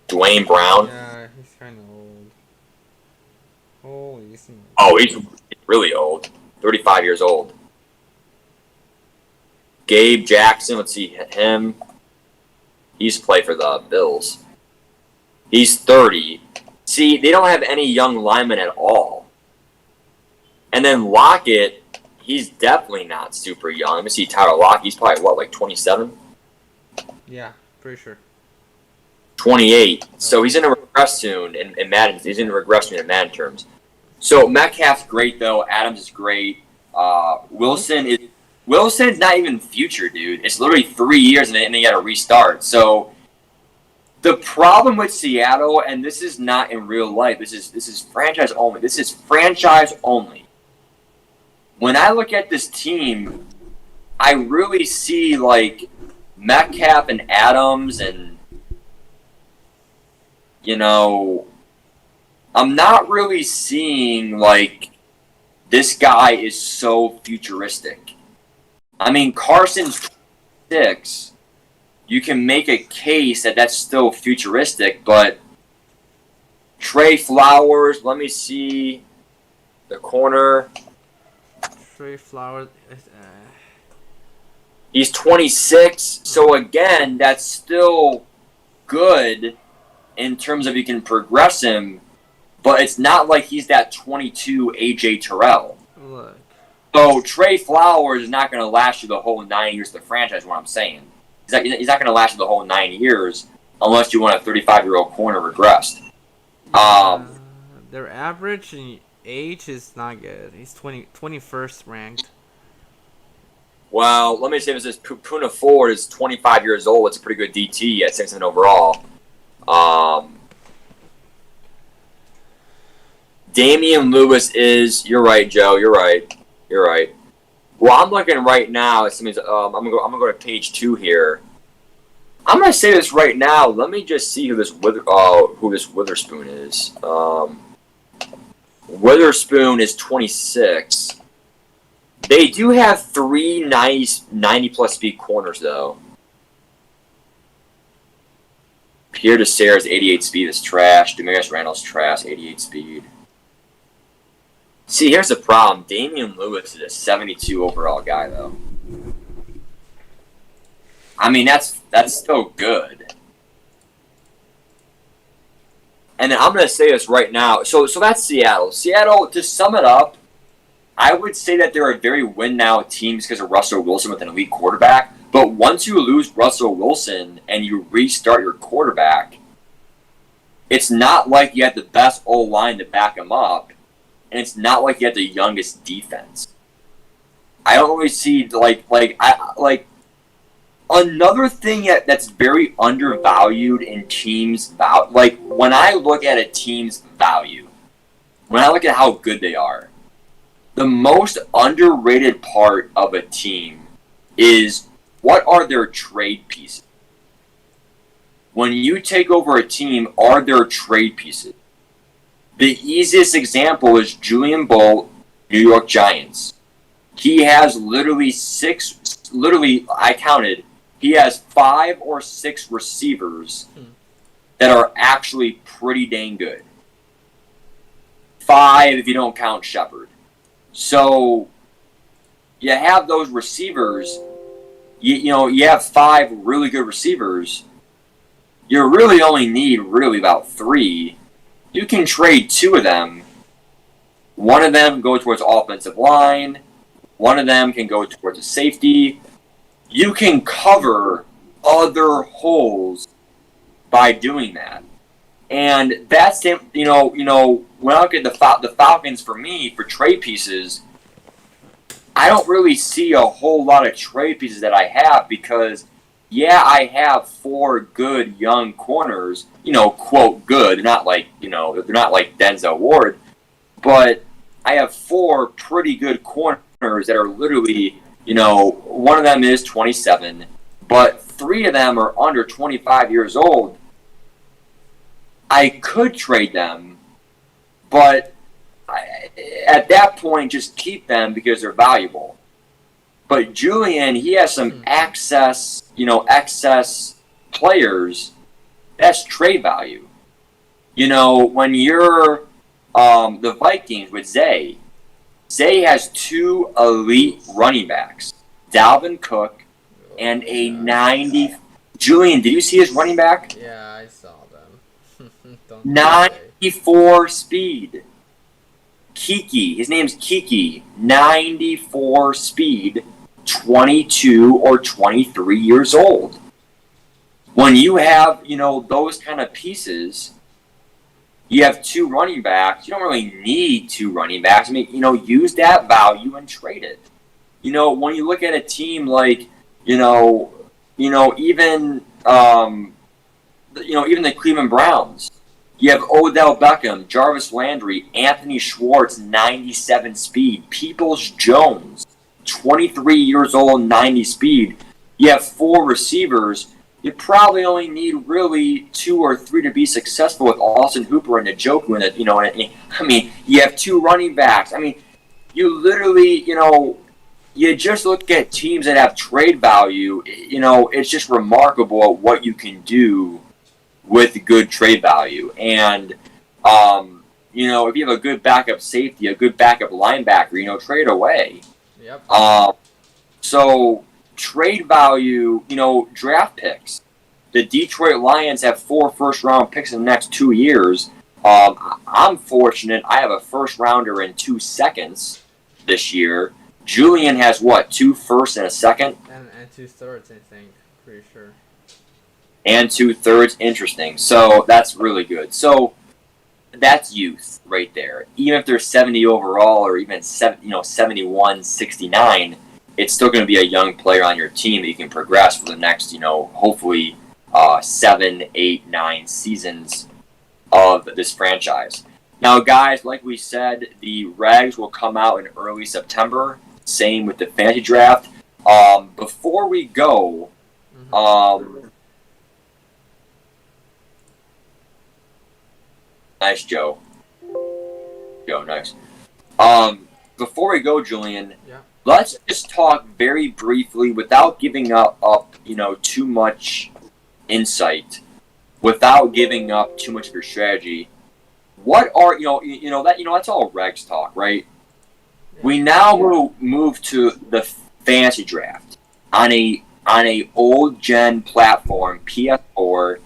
Dwayne Brown. Yeah, he's kind of old. Holy smokes. Oh, he's really old. 35 years old. Gabe Jackson, let's see him. He's played for the Bills. He's 30. See, they don't have any young linemen at all. And then Lockett, he's definitely not super young. Let me see Tyler Lockett. He's probably, what, like 27? Yeah, pretty sure. 28. So he's going to regress soon in Madden. He's going to regress soon in Madden terms. So Metcalf's great, though. Adams is great. Wilson's not even future, dude. It's literally 3 years, and then you got to restart. So the problem with Seattle, and this is not in real life. This is franchise only. This is franchise only. When I look at this team, I really see like Metcalf and Adams, and I'm not really seeing like this guy is so futuristic. I mean, Carson's 6. You can make a case that that's still futuristic, but Trey Flowers, let me see the corner. Trey Flowers. He's 26, so again, that's still good in terms of you can progress him, but it's not like he's that 22 AJ Terrell. Look. So Trey Flowers is not going to last you the whole 9 years of the franchise, what I'm saying. He's not going to last you the whole 9 years unless you want a 35-year-old corner regressed. Their average in age is not good. He's 21st ranked. Well, let me say this. Puna Ford is 25 years old. It's a pretty good DT at 6 overall. Damian Lewis is. You're right, Joe. You're right. Well, I'm looking right now. I'm gonna go to page 2 here. I'm gonna say this right now. Let me just see who this Witherspoon is. Witherspoon is 26. They do have 3 nice 90-plus speed corners, though. Pierre Desaire's 88 speed is trash. Demarius Randall's trash, 88 speed. See, here's the problem. Damian Lewis is a 72 overall guy, though. I mean, that's still good. And then I'm going to say this right now. So that's Seattle. Seattle, to sum it up, I would say that they're a very win-now team because of Russell Wilson with an elite quarterback. But once you lose Russell Wilson and you restart your quarterback, it's not like you had the best O-line to back him up, and it's not like you had the youngest defense. I don't really see another thing that's very undervalued in teams. Like when I look at a team's value, when I look at how good they are, the most underrated part of a team is what are their trade pieces. When you take over a team, are there trade pieces? The easiest example is Julian Bull, New York Giants. He has I counted, he has 5 or 6 receivers that are actually pretty dang good. 5 if you don't count Shepard. So you have those receivers, you have 5 really good receivers. You really only need about 3. You can trade 2 of them. One of them go towards offensive line. One of them can go towards a safety. You can cover other holes by doing that. And that's, when I look at the Falcons, for me, for trade pieces, I don't really see a whole lot of trade pieces that I have because, yeah, I have 4 good young corners, quote good. They're not like Denzel Ward, but I have 4 pretty good corners that are literally, one of them is 27, but 3 of them are under 25 years old. I could trade them, but at that point, just keep them because they're valuable. But Julian, he has some excess players. That's trade value. When you're the Vikings with Zay has 2 elite running backs, Dalvin Cook and a 90. Julian, did you see his running back? Yeah, I saw them. 94 speed. Kiki. His name's Kiki. 94 speed, 22 or 23 years old. When you have, those kind of pieces, you have 2 running backs. You don't really need 2 running backs. I mean, use that value and trade it. When you look at a team like, even the Cleveland Browns, you have Odell Beckham, Jarvis Landry, Anthony Schwartz, 97 speed, Peoples-Jones, 23 years old, 90 speed. You have 4 receivers. You probably only need really 2 or 3 to be successful with Austin Hooper and Njoku. You have 2 running backs. I mean, you literally, you just look at teams that have trade value. It's just remarkable what you can do with good trade value. And, if you have a good backup safety, a good backup linebacker, trade away. Yep. So trade value, draft picks. The Detroit Lions have 4 first-round picks in the next 2 years. I'm fortunate. I have a first-rounder and 2 seconds this year. Julian has, 2 firsts and a second? And 2 thirds, I think. Pretty sure. And 2 thirds. Interesting. So that's really good. So that's youth right there. Even if they're 70 overall or even 71, 69, it's still going to be a young player on your team that you can progress for the next, hopefully 7, 8, 9 seasons of this franchise. Now, guys, like we said, the regs will come out in early September. Same with the fantasy draft. Before we go, nice, Joe. Nice. Before we go, Julian, let's just talk very briefly without giving up too much insight, without giving up too much of your strategy. What are that's all regs talk, right? We now move to the fantasy draft on a old gen platform, PS4.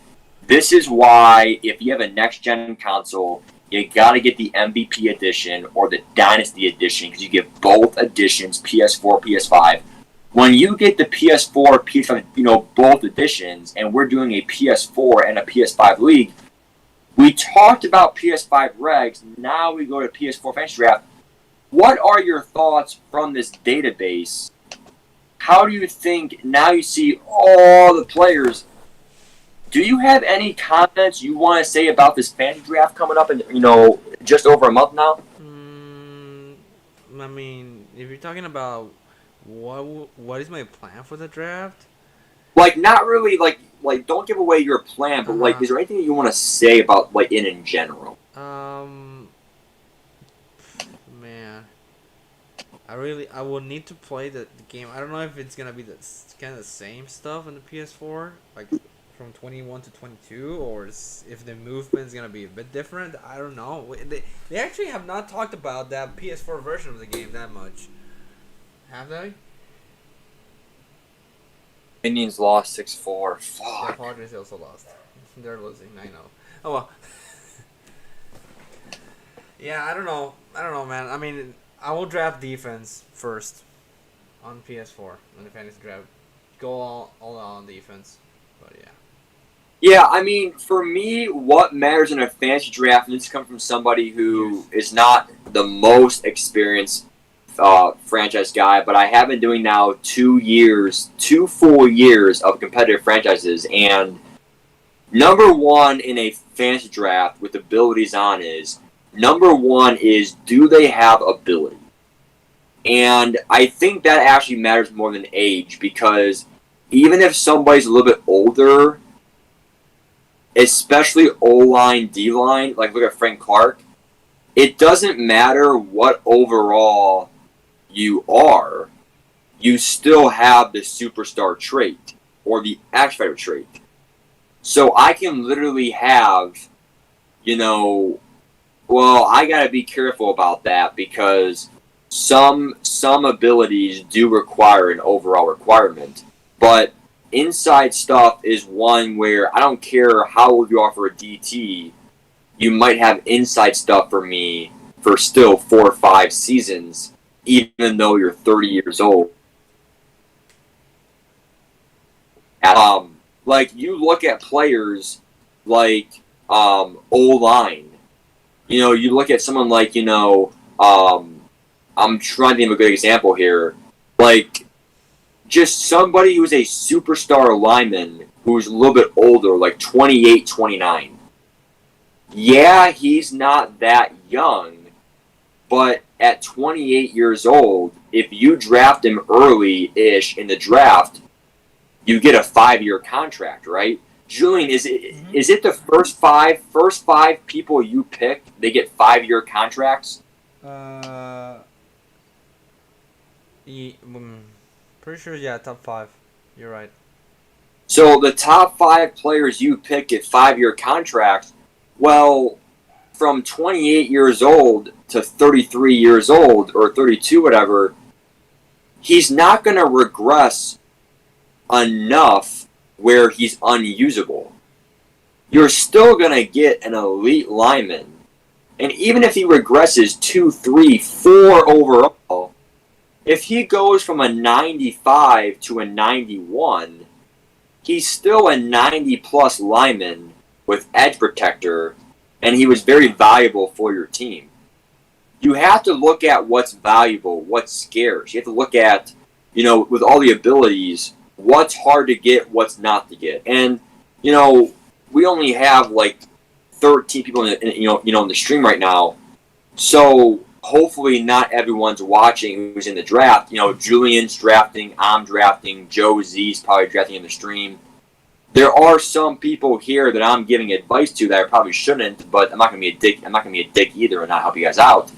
This is why if you have a next gen console, you got to get the MVP edition or the Dynasty edition because you get both editions, PS4, PS5. When you get the PS4, PS5, both editions, and we're doing a PS4 and a PS5 league, we talked about PS5 regs. Now we go to PS4 fantasy draft. What are your thoughts from this database? How do you think now you see all the players? Do you have any comments you want to say about this fantasy draft coming up in just over a month now? I mean, if you're talking about what is my plan for the draft? Not really. Don't give away your plan, but is there anything that you want to say about it in general? Man, I will need to play the game. I don't know if it's gonna be the kind of the same stuff on the PS4, from 21 to 22, or if the movement is gonna be a bit different. I don't know. They actually have not talked about that PS4 version of the game that much, have they? Indians lost 6-4. Fuck. Yeah, Padres also lost. They're losing. I know. Oh well. Yeah, I don't know, man. I mean, I will draft defense first on PS4 on the fantasy draft. Go all on defense, but yeah. Yeah, I mean, for me, what matters in a fantasy draft, and this comes from somebody who is not the most experienced franchise guy, but I have been doing now 2 full years of competitive franchises, and number one in a fantasy draft with abilities on is, number one is, do they have ability? And I think that actually matters more than age, because even if somebody's a little bit older, especially O-line, D-line, look at Frank Clark, it doesn't matter what overall you are, you still have the superstar trait or the X-Factor trait. So I can literally have, I gotta be careful about that because some abilities do require an overall requirement, but inside stuff is one where I don't care how old you are for a DT, you might have inside stuff for me for still 4 or 5 seasons, even though you're 30 years old. Like you look at players like O-line. You look at someone like I'm trying to think of a good example here, like just somebody who's a superstar lineman who's a little bit older, like 28, 29. Yeah, he's not that young, but at 28 years old, if you draft him early-ish in the draft, you get a 5-year contract, right? Julian, is it the first five people you pick, they get 5-year contracts? Pretty sure, yeah, top 5. You're right. So the top 5 players you pick get 5-year contracts. Well, from 28 years old to 33 years old or 32, whatever, he's not going to regress enough where he's unusable. You're still going to get an elite lineman. And even if he regresses 2, 3, 4 overall, if he goes from a 95 to a 91, he's still a 90-plus lineman with edge protector, and he was very valuable for your team. You have to look at what's valuable, what's scarce. You have to look at, with all the abilities, what's hard to get, what's not to get. And, we only have like 13 people in the stream right now. So hopefully not everyone's watching who's in the draft. Julian's drafting, I'm drafting, Joe Z's probably drafting in the stream. There are some people here that I'm giving advice to that I probably shouldn't, but I'm not gonna be a dick. I'm not gonna be a dick either and not help you guys out.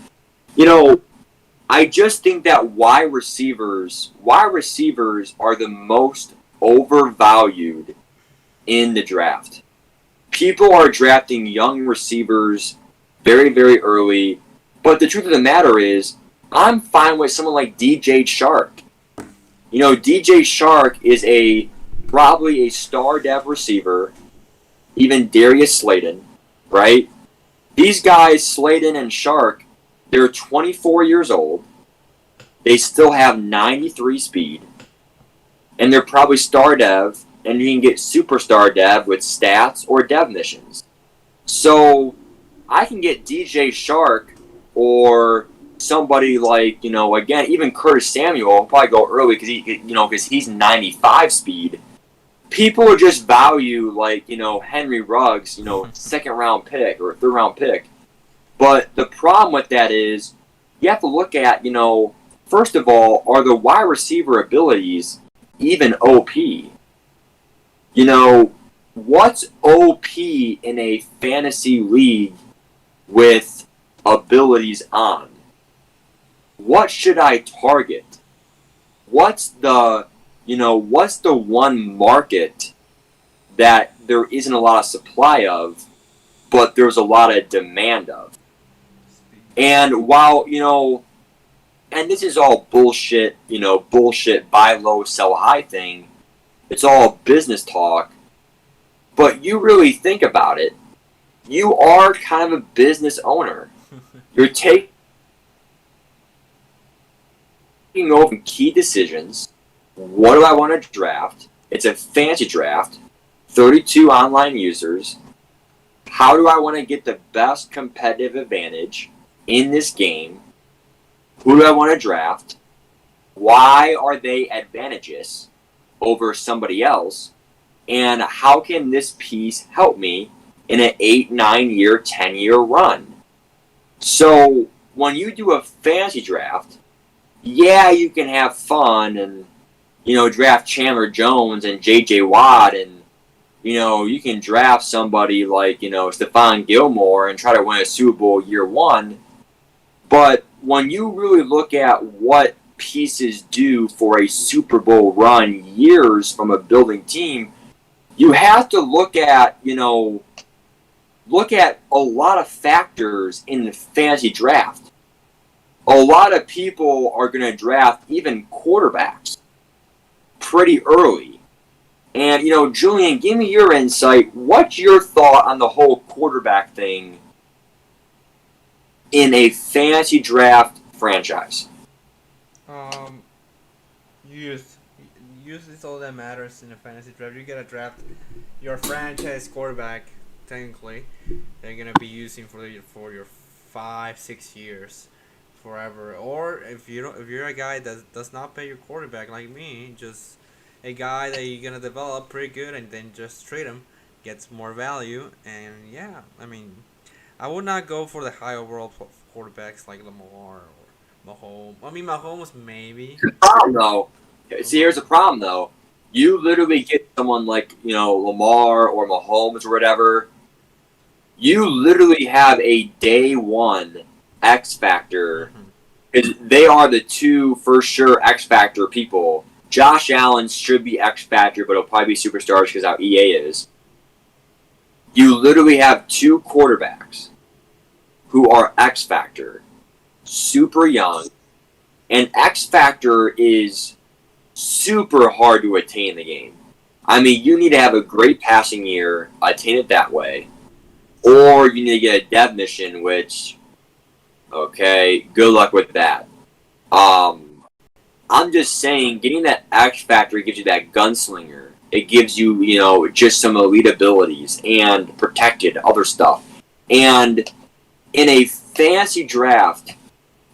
I just think that wide receivers are the most overvalued in the draft. People are drafting young receivers very, very early, but the truth of the matter is, I'm fine with someone like DJ Shark. DJ Shark is probably a star dev receiver, even Darius Slayton, right? These guys, Slayton and Shark, they're 24 years old. They still have 93 speed, and they're probably star dev, and you can get superstar dev with stats or dev missions. So I can get DJ Shark or somebody like, again, even Curtis Samuel will probably go early because he's 95 speed. People just value like, Henry Ruggs, second round pick or third round pick. But the problem with that is you have to look at, first of all, are the wide receiver abilities even OP? What's OP in a fantasy league with abilities on? What should I target? What's the one market that there isn't a lot of supply of, but there's a lot of demand of? And while, and this is all bullshit, bullshit buy low, sell high thing. It's all business talk. But you really think about it, you are kind of a business owner. You're taking over key decisions. What do I want to draft? It's a fancy draft. 32 online users. How do I want to get the best competitive advantage in this game? Who do I want to draft? Why are they advantageous over somebody else? And how can this piece help me in an 8, 9 year, 10-year run? So when you do a fantasy draft, yeah, you can have fun and, draft Chandler Jones and J.J. Watt and, you can draft somebody like, Stephon Gilmore and try to win a Super Bowl year one. But when you really look at what pieces do for a Super Bowl run years from a building team, you have to look at a lot of factors in the fantasy draft. A lot of people are going to draft even quarterbacks pretty early. And, Julian, give me your insight. What's your thought on the whole quarterback thing in a fantasy draft franchise? Um, youth. Youth is all that matters in a fantasy draft. You gotta draft your franchise quarterback. Technically, they're gonna be using for your 5 6 years, forever. Or if you don't, if you're a guy that does not pay your quarterback like me, just a guy that you're gonna develop pretty good and then just trade him, gets more value. And yeah, I mean, I would not go for the high overall quarterbacks like Lamar or Mahomes. I mean, Mahomes maybe. Problem though. See, here's the problem though. You literally get someone like Lamar or Mahomes or whatever. You literally have a day one X factor. Because they are the two for sure X factor people. Josh Allen should be X factor, but he'll probably be superstars because how EA is. You literally have two quarterbacks who are X factor, super young, and X factor is super hard to attain in the game. I mean, you need to have a great passing year, attain it that way, or you need to get a dev mission, which, okay, good luck with that. I'm just saying, getting that X factor gives you that gunslinger. It gives you, just some elite abilities and protected other stuff. And in a fantasy draft,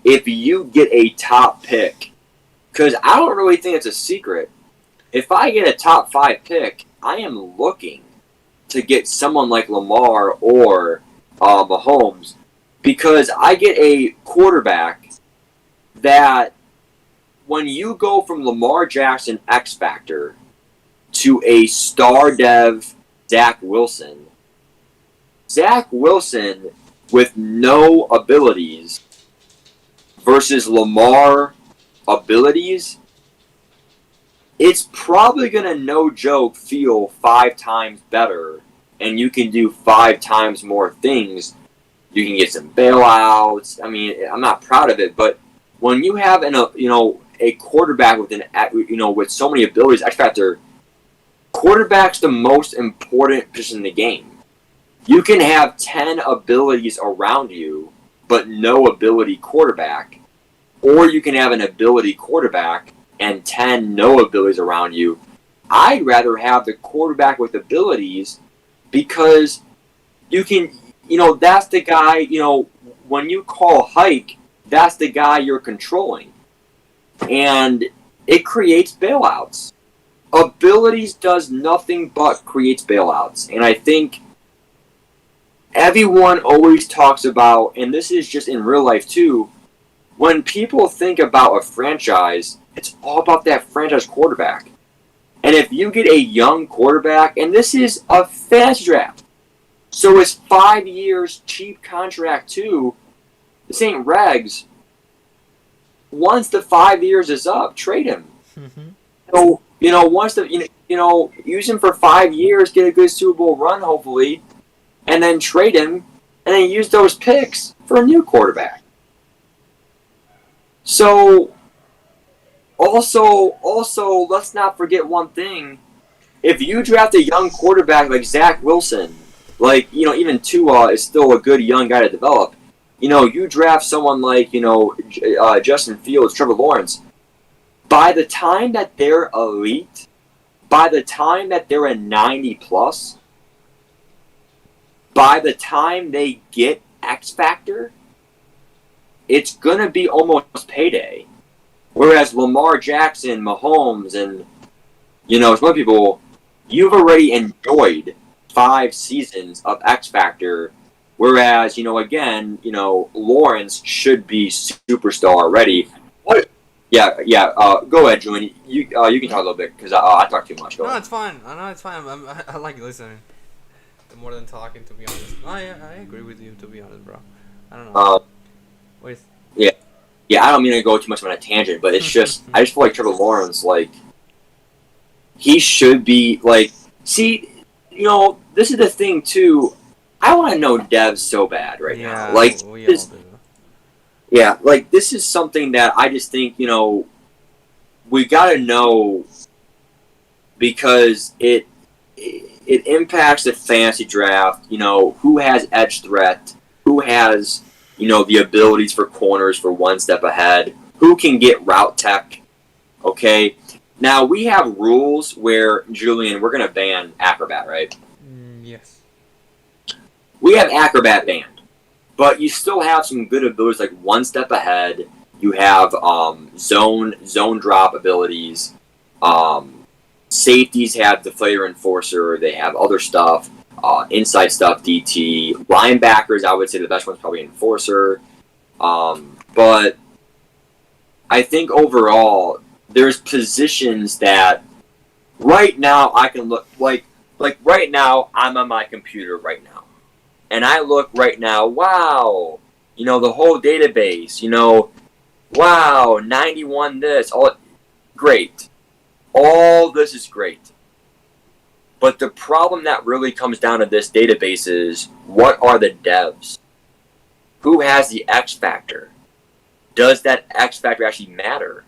if you get a top pick, because I don't really think it's a secret, if I get a top 5 pick, I am looking to get someone like Lamar or Mahomes, because I get a quarterback that when you go from Lamar Jackson X Factor to a star dev Zach Wilson with no abilities versus Lamar abilities, it's probably going to, no joke, feel 5 times better, and you can do 5 times more things. You can get some bailouts. I mean, I'm not proud of it, but when you have a quarterback with with so many abilities, X Factor, quarterback's the most important position in the game. You can have 10 abilities around you, but no ability quarterback, or you can have an ability quarterback and 10 no abilities around you. I'd rather have the quarterback with abilities, because you can, that's the guy, when you call hike, that's the guy you're controlling. And it creates bailouts. Abilities does nothing but creates bailouts. And I think everyone always talks about, and this is just in real life too, when people think about a franchise, it's all about that franchise quarterback. And if you get a young quarterback, and this is a fantasy draft, so it's 5 years cheap contract too. This ain't regs. Once the 5 years is up, trade him. Mm-hmm. So once use him for 5 years, get a good Super Bowl run hopefully, and then trade him, and then use those picks for a new quarterback. So, also, let's not forget one thing. If you draft a young quarterback like Zach Wilson, like, even Tua is still a good young guy to develop. You draft someone like, Justin Fields, Trevor Lawrence. By the time that they're elite, by the time that they're a 90+, by the time they get X Factor, it's going to be almost payday. Whereas Lamar Jackson, Mahomes, and, some people, you've already enjoyed 5 seasons of X Factor. Whereas, again, Lawrence should be superstar already. What? Yeah. Go ahead, Julian. You can talk a little bit because I talk too much. Go ahead. It's fine. No, it's fine. I like listening more than talking, to be honest. I agree with you, to be honest, bro. I don't know. Wait. Yeah. I don't mean to go too much on a tangent, but it's just I just feel like Trevor Lawrence, like, he should be like. See, this is the thing too. I want to know devs so bad right now. Like, we all do. Yeah, like, this is something that I just think, we gotta know, because it impacts the fantasy draft, who has edge threat, who has, the abilities for corners for one step ahead, who can get route tech. Okay, now we have rules where, Julian, we're gonna ban acrobat, right? Yes. We have acrobat banned, but you still have some good abilities like one step ahead. You have zone drop abilities. Safeties have deflator enforcer. They have other stuff. Inside stuff, DT. Linebackers, I would say the best one's probably enforcer. But I think overall, there's positions that right now I can look like right now I'm on my computer right now, and I look right now. Wow, the whole database. Wow, 91 this, all great. All this is great. But the problem that really comes down to this database is, what are the devs? Who has the X factor? Does that X factor actually matter?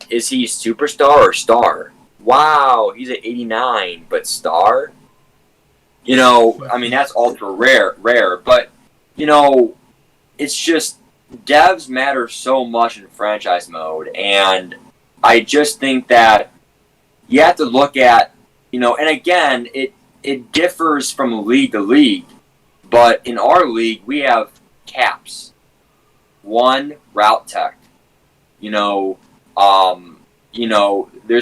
Is he superstar or star? Wow, he's at 89, but star? I mean, that's ultra rare, but, it's just, devs matter so much in franchise mode, and I just think that you have to look at, and again, it differs from league to league, but in our league, we have caps. One, route tech. There's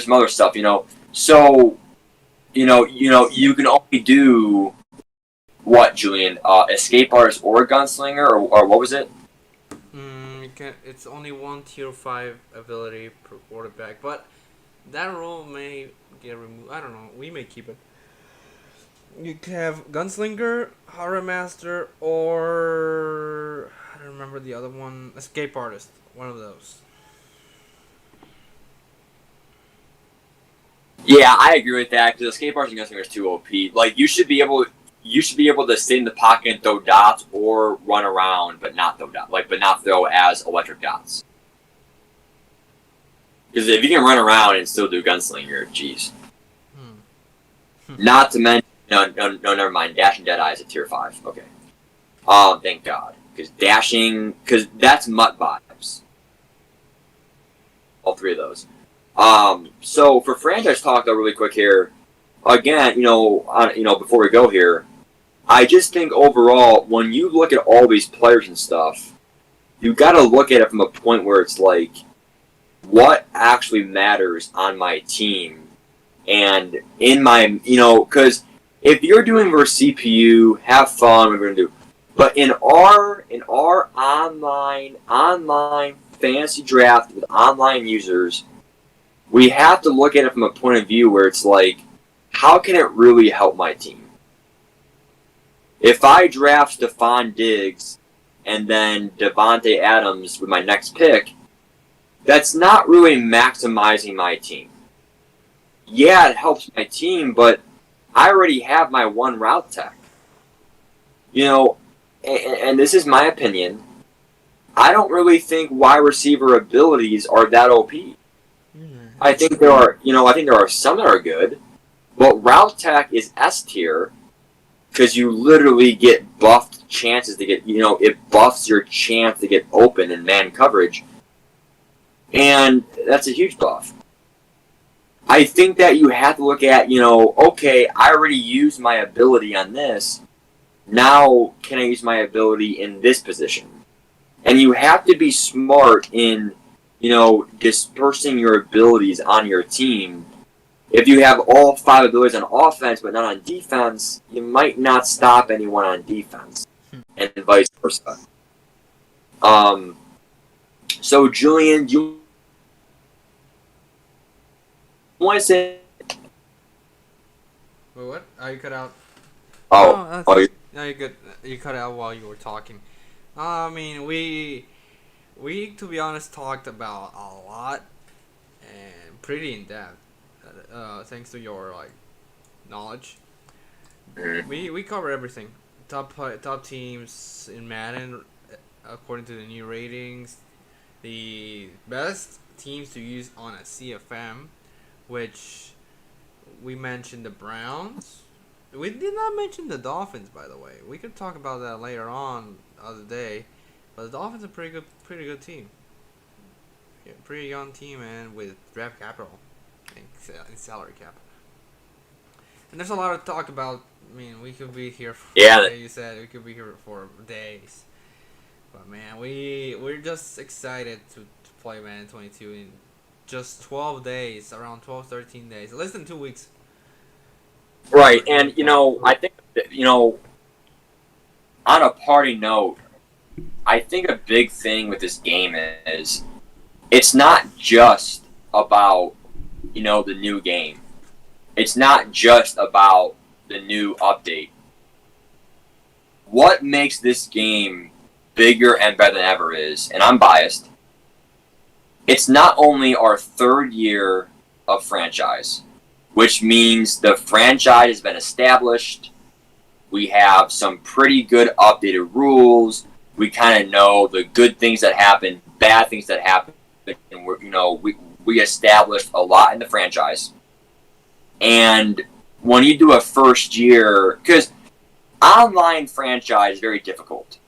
some other stuff, so, you can only do, what, Julian, escape artist or gunslinger, or what was it? It's only one tier 5 ability per quarterback, but that rule may get removed. I don't know. We may keep it. You can have Gunslinger, Horror Master, or I don't remember the other one. Escape Artist. One of those. Yeah, I agree with that, because escape artist and gunslinger is too OP. Like, you should be able to stay in the pocket and throw dots or run around, but not throw dots. But not throw as electric dots. Because if you can run around and still do gunslinger, jeez. Not to mention, no, never mind. Dashing Deadeye is a tier 5. Okay. Thank God, because that's mutt vibes. All three of those. So for franchise talk, though, really quick here. Again, before we go here, I just think overall, when you look at all these players and stuff, you got to look at it from a point where it's like, what actually matters on my team, and in my, because if you're doing versus CPU, have fun. We're gonna do, but in our online fantasy draft with online users, we have to look at it from a point of view where it's like, how can it really help my team? If I draft Stephon Diggs and then Devontae Adams with my next pick, that's not really maximizing my team. Yeah, it helps my team, but I already have my one route tech. And this is my opinion. I don't really think wide receiver abilities are that OP. I think there are some that are good, but route tech is S tier because you literally get buffed chances to get, it buffs your chance to get open in man coverage, and that's a huge buff. I think that you have to look at, okay, I already used my ability on this. Now, can I use my ability in this position? And you have to be smart in, dispersing your abilities on your team. If you have all 5 abilities on offense but not on defense, you might not stop anyone on defense, and vice versa. So, Julian, do you want to say? Wait, what? Oh, you cut out. Oh, No, you're good. You cut out while you were talking. I mean, we to be honest talked about a lot and pretty in depth. Thanks to your knowledge. We cover everything. Top teams in Madden according to the new ratings. The best teams to use on a CFM, which we mentioned the Browns, We did not mention the Dolphins, by the way. We could talk about that later on the other day. But the Dolphins are a pretty good team. Yeah, pretty young team, man, with draft capital and salary cap. And there's a lot of talk about. I mean, we could be here. Yeah. Like you said, we could be here for days. But man, we're just excited to play Madden 22 in just 12 days, around 12, 13 days, less than 2 weeks. Right, and I think on a party note, I think a big thing with this game is it's not just about the new game. It's not just about the new update. What makes this game bigger and better than ever is, and I'm biased, it's not only our third year of franchise, which means the franchise has been established. We have some pretty good updated rules. We kind of know the good things that happen, bad things that happen, and we established a lot in the franchise. And when you do a first year, because online franchise is very difficult,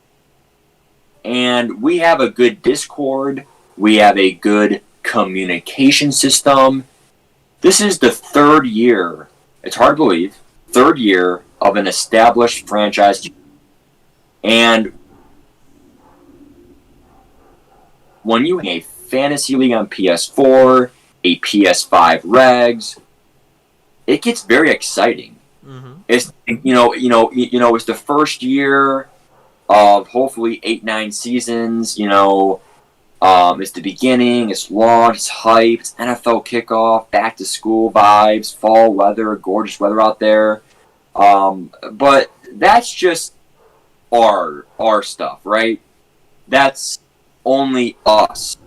and we have a good Discord, we have a good communication system. This is the third year, it's hard to believe, third year of an established franchise. And when you have a fantasy league on PS4, a PS5 regs, it gets very exciting. Mm-hmm. It's it's the first year of hopefully 8-9 seasons. It's the beginning. It's long. It's hype. It's NFL kickoff. Back to school vibes. Fall weather. Gorgeous weather out there. But that's just our stuff, right? That's only us.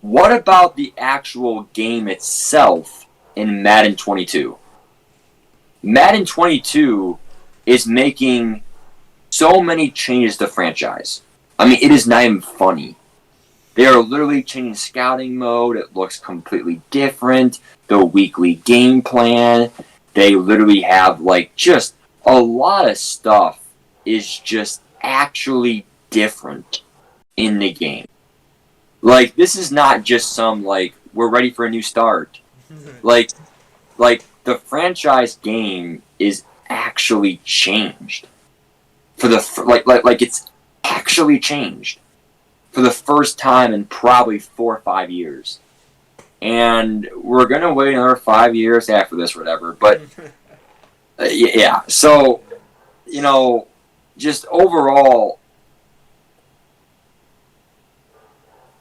What about the actual game itself in Madden 22? Madden 22 is making so many changes to the franchise. I mean, it is not even funny. They are literally changing scouting mode. It looks completely different. The weekly game plan. They literally have, just a lot of stuff is just actually different in the game. This is not just some, we're ready for a new start. The franchise game is actually changed. It's actually changed for the first time in probably 4 or 5 years. And we're going to wait another 5 years after this or whatever. But, yeah. So, just overall,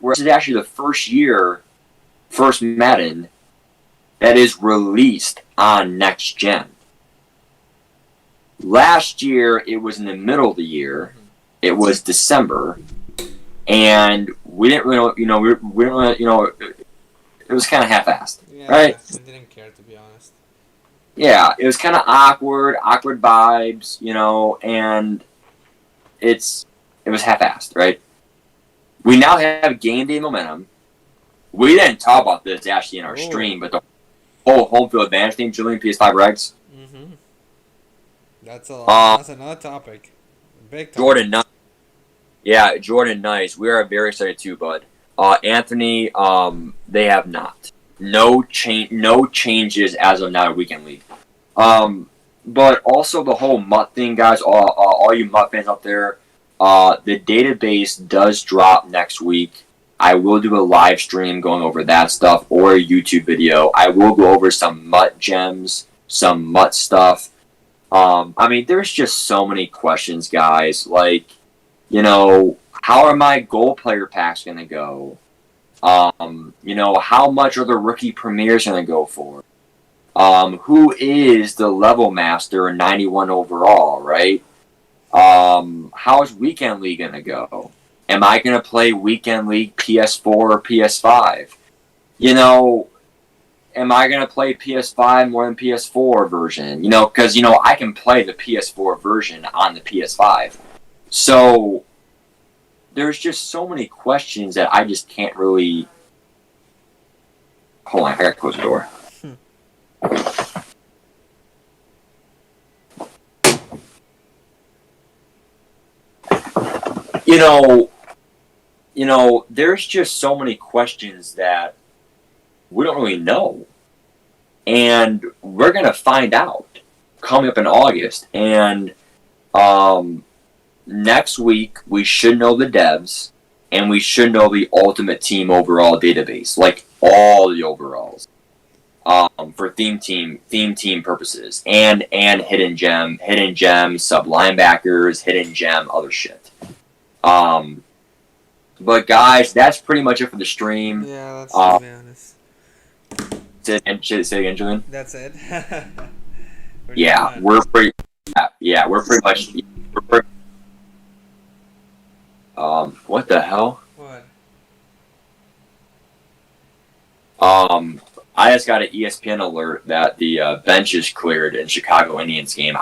this is actually the first Madden that is released on next gen. Last year, it was in the middle of the year. It was December, and we didn't really, we didn't really, it was kind of half-assed, right? I didn't care, to be honest. Yeah, it was kind of awkward vibes, and it was half-assed, right? We now have game day momentum. We didn't talk about this actually in our stream, but the whole home field advantage thing, Julian, PS5 regs. Mm-hmm. That's that's another topic. Big topic. Jordan Nice. Yeah, Jordan Nice. We are very excited too, bud. Anthony, they have not. No changes as of now in Weekend League. But also the whole MUT thing, guys, all you MUT fans out there, the database does drop next week. I will do a live stream going over that stuff or a YouTube video. I will go over some MUT gems, some MUT stuff. There's just so many questions, guys. How are my goal player packs going to go? How much are the rookie premieres going to go for? Who is the level master 91 overall, right? How is Weekend League going to go? Am I going to play Weekend League PS4 or PS5? Am I going to play PS5 more than PS4 version? Because, I can play the PS4 version on the PS5. So, there's just so many questions that I just can't really... Hold on, I gotta close the door. you know, there's just so many questions that we don't really know, and we're gonna find out coming up in August. And next week we should know the devs, and we should know the ultimate team overall database, like all the overalls, for theme team purposes, and hidden gem sub linebackers, hidden gem other shit. But guys, that's pretty much it for the stream. Yeah, that's to be honest. Say again, Julian. That's it. Yeah, we're pretty. Yeah, we're pretty much. What the hell? What? I just got an ESPN alert that the bench is cleared in Chicago Indians game.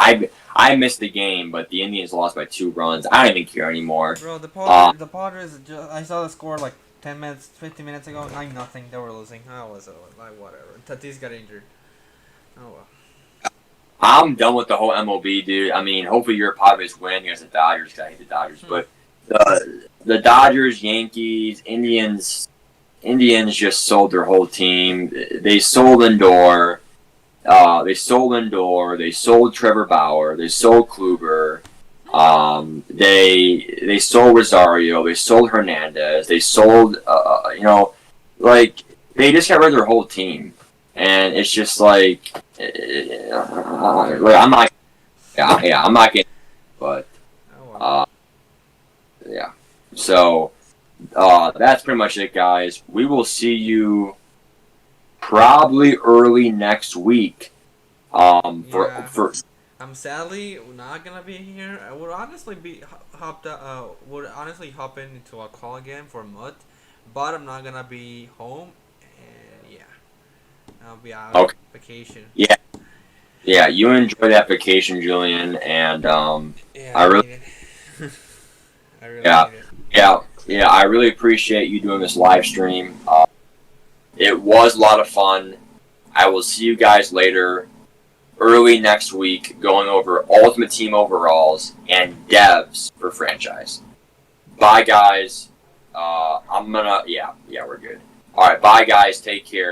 I missed the game, but the Indians lost by 2 runs. I don't even care anymore. Bro, the Padres. I saw the score like 10 minutes, 15 minutes ago. 9-0. They were losing. How was it? Like whatever. Tatis got injured. Oh well. I'm done with the whole MLB, dude. I mean, hopefully your Padres win against the Dodgers. 'Cause I hate the Dodgers, but the Dodgers, Yankees, Indians just sold their whole team. They sold Lindor. They sold Trevor Bauer. They sold Kluber. They sold Rosario. They sold Hernandez. They sold, like, they just got rid of their whole team. And it's just like I'm not getting, but, yeah. So, that's pretty much it, guys. We will see you probably early next week. I'm sadly not gonna be here. I would honestly hop into a call again for Mud, but I'm not gonna be home, and yeah, I'll be out on vacation. Yeah, you enjoy that vacation, Julian, and yeah, I really need it. I really need it. I really appreciate you doing this live stream. It was a lot of fun. I will see you guys later, early next week, going over Ultimate Team overalls and devs for franchise. Bye, guys. We're good. All right, bye, guys. Take care.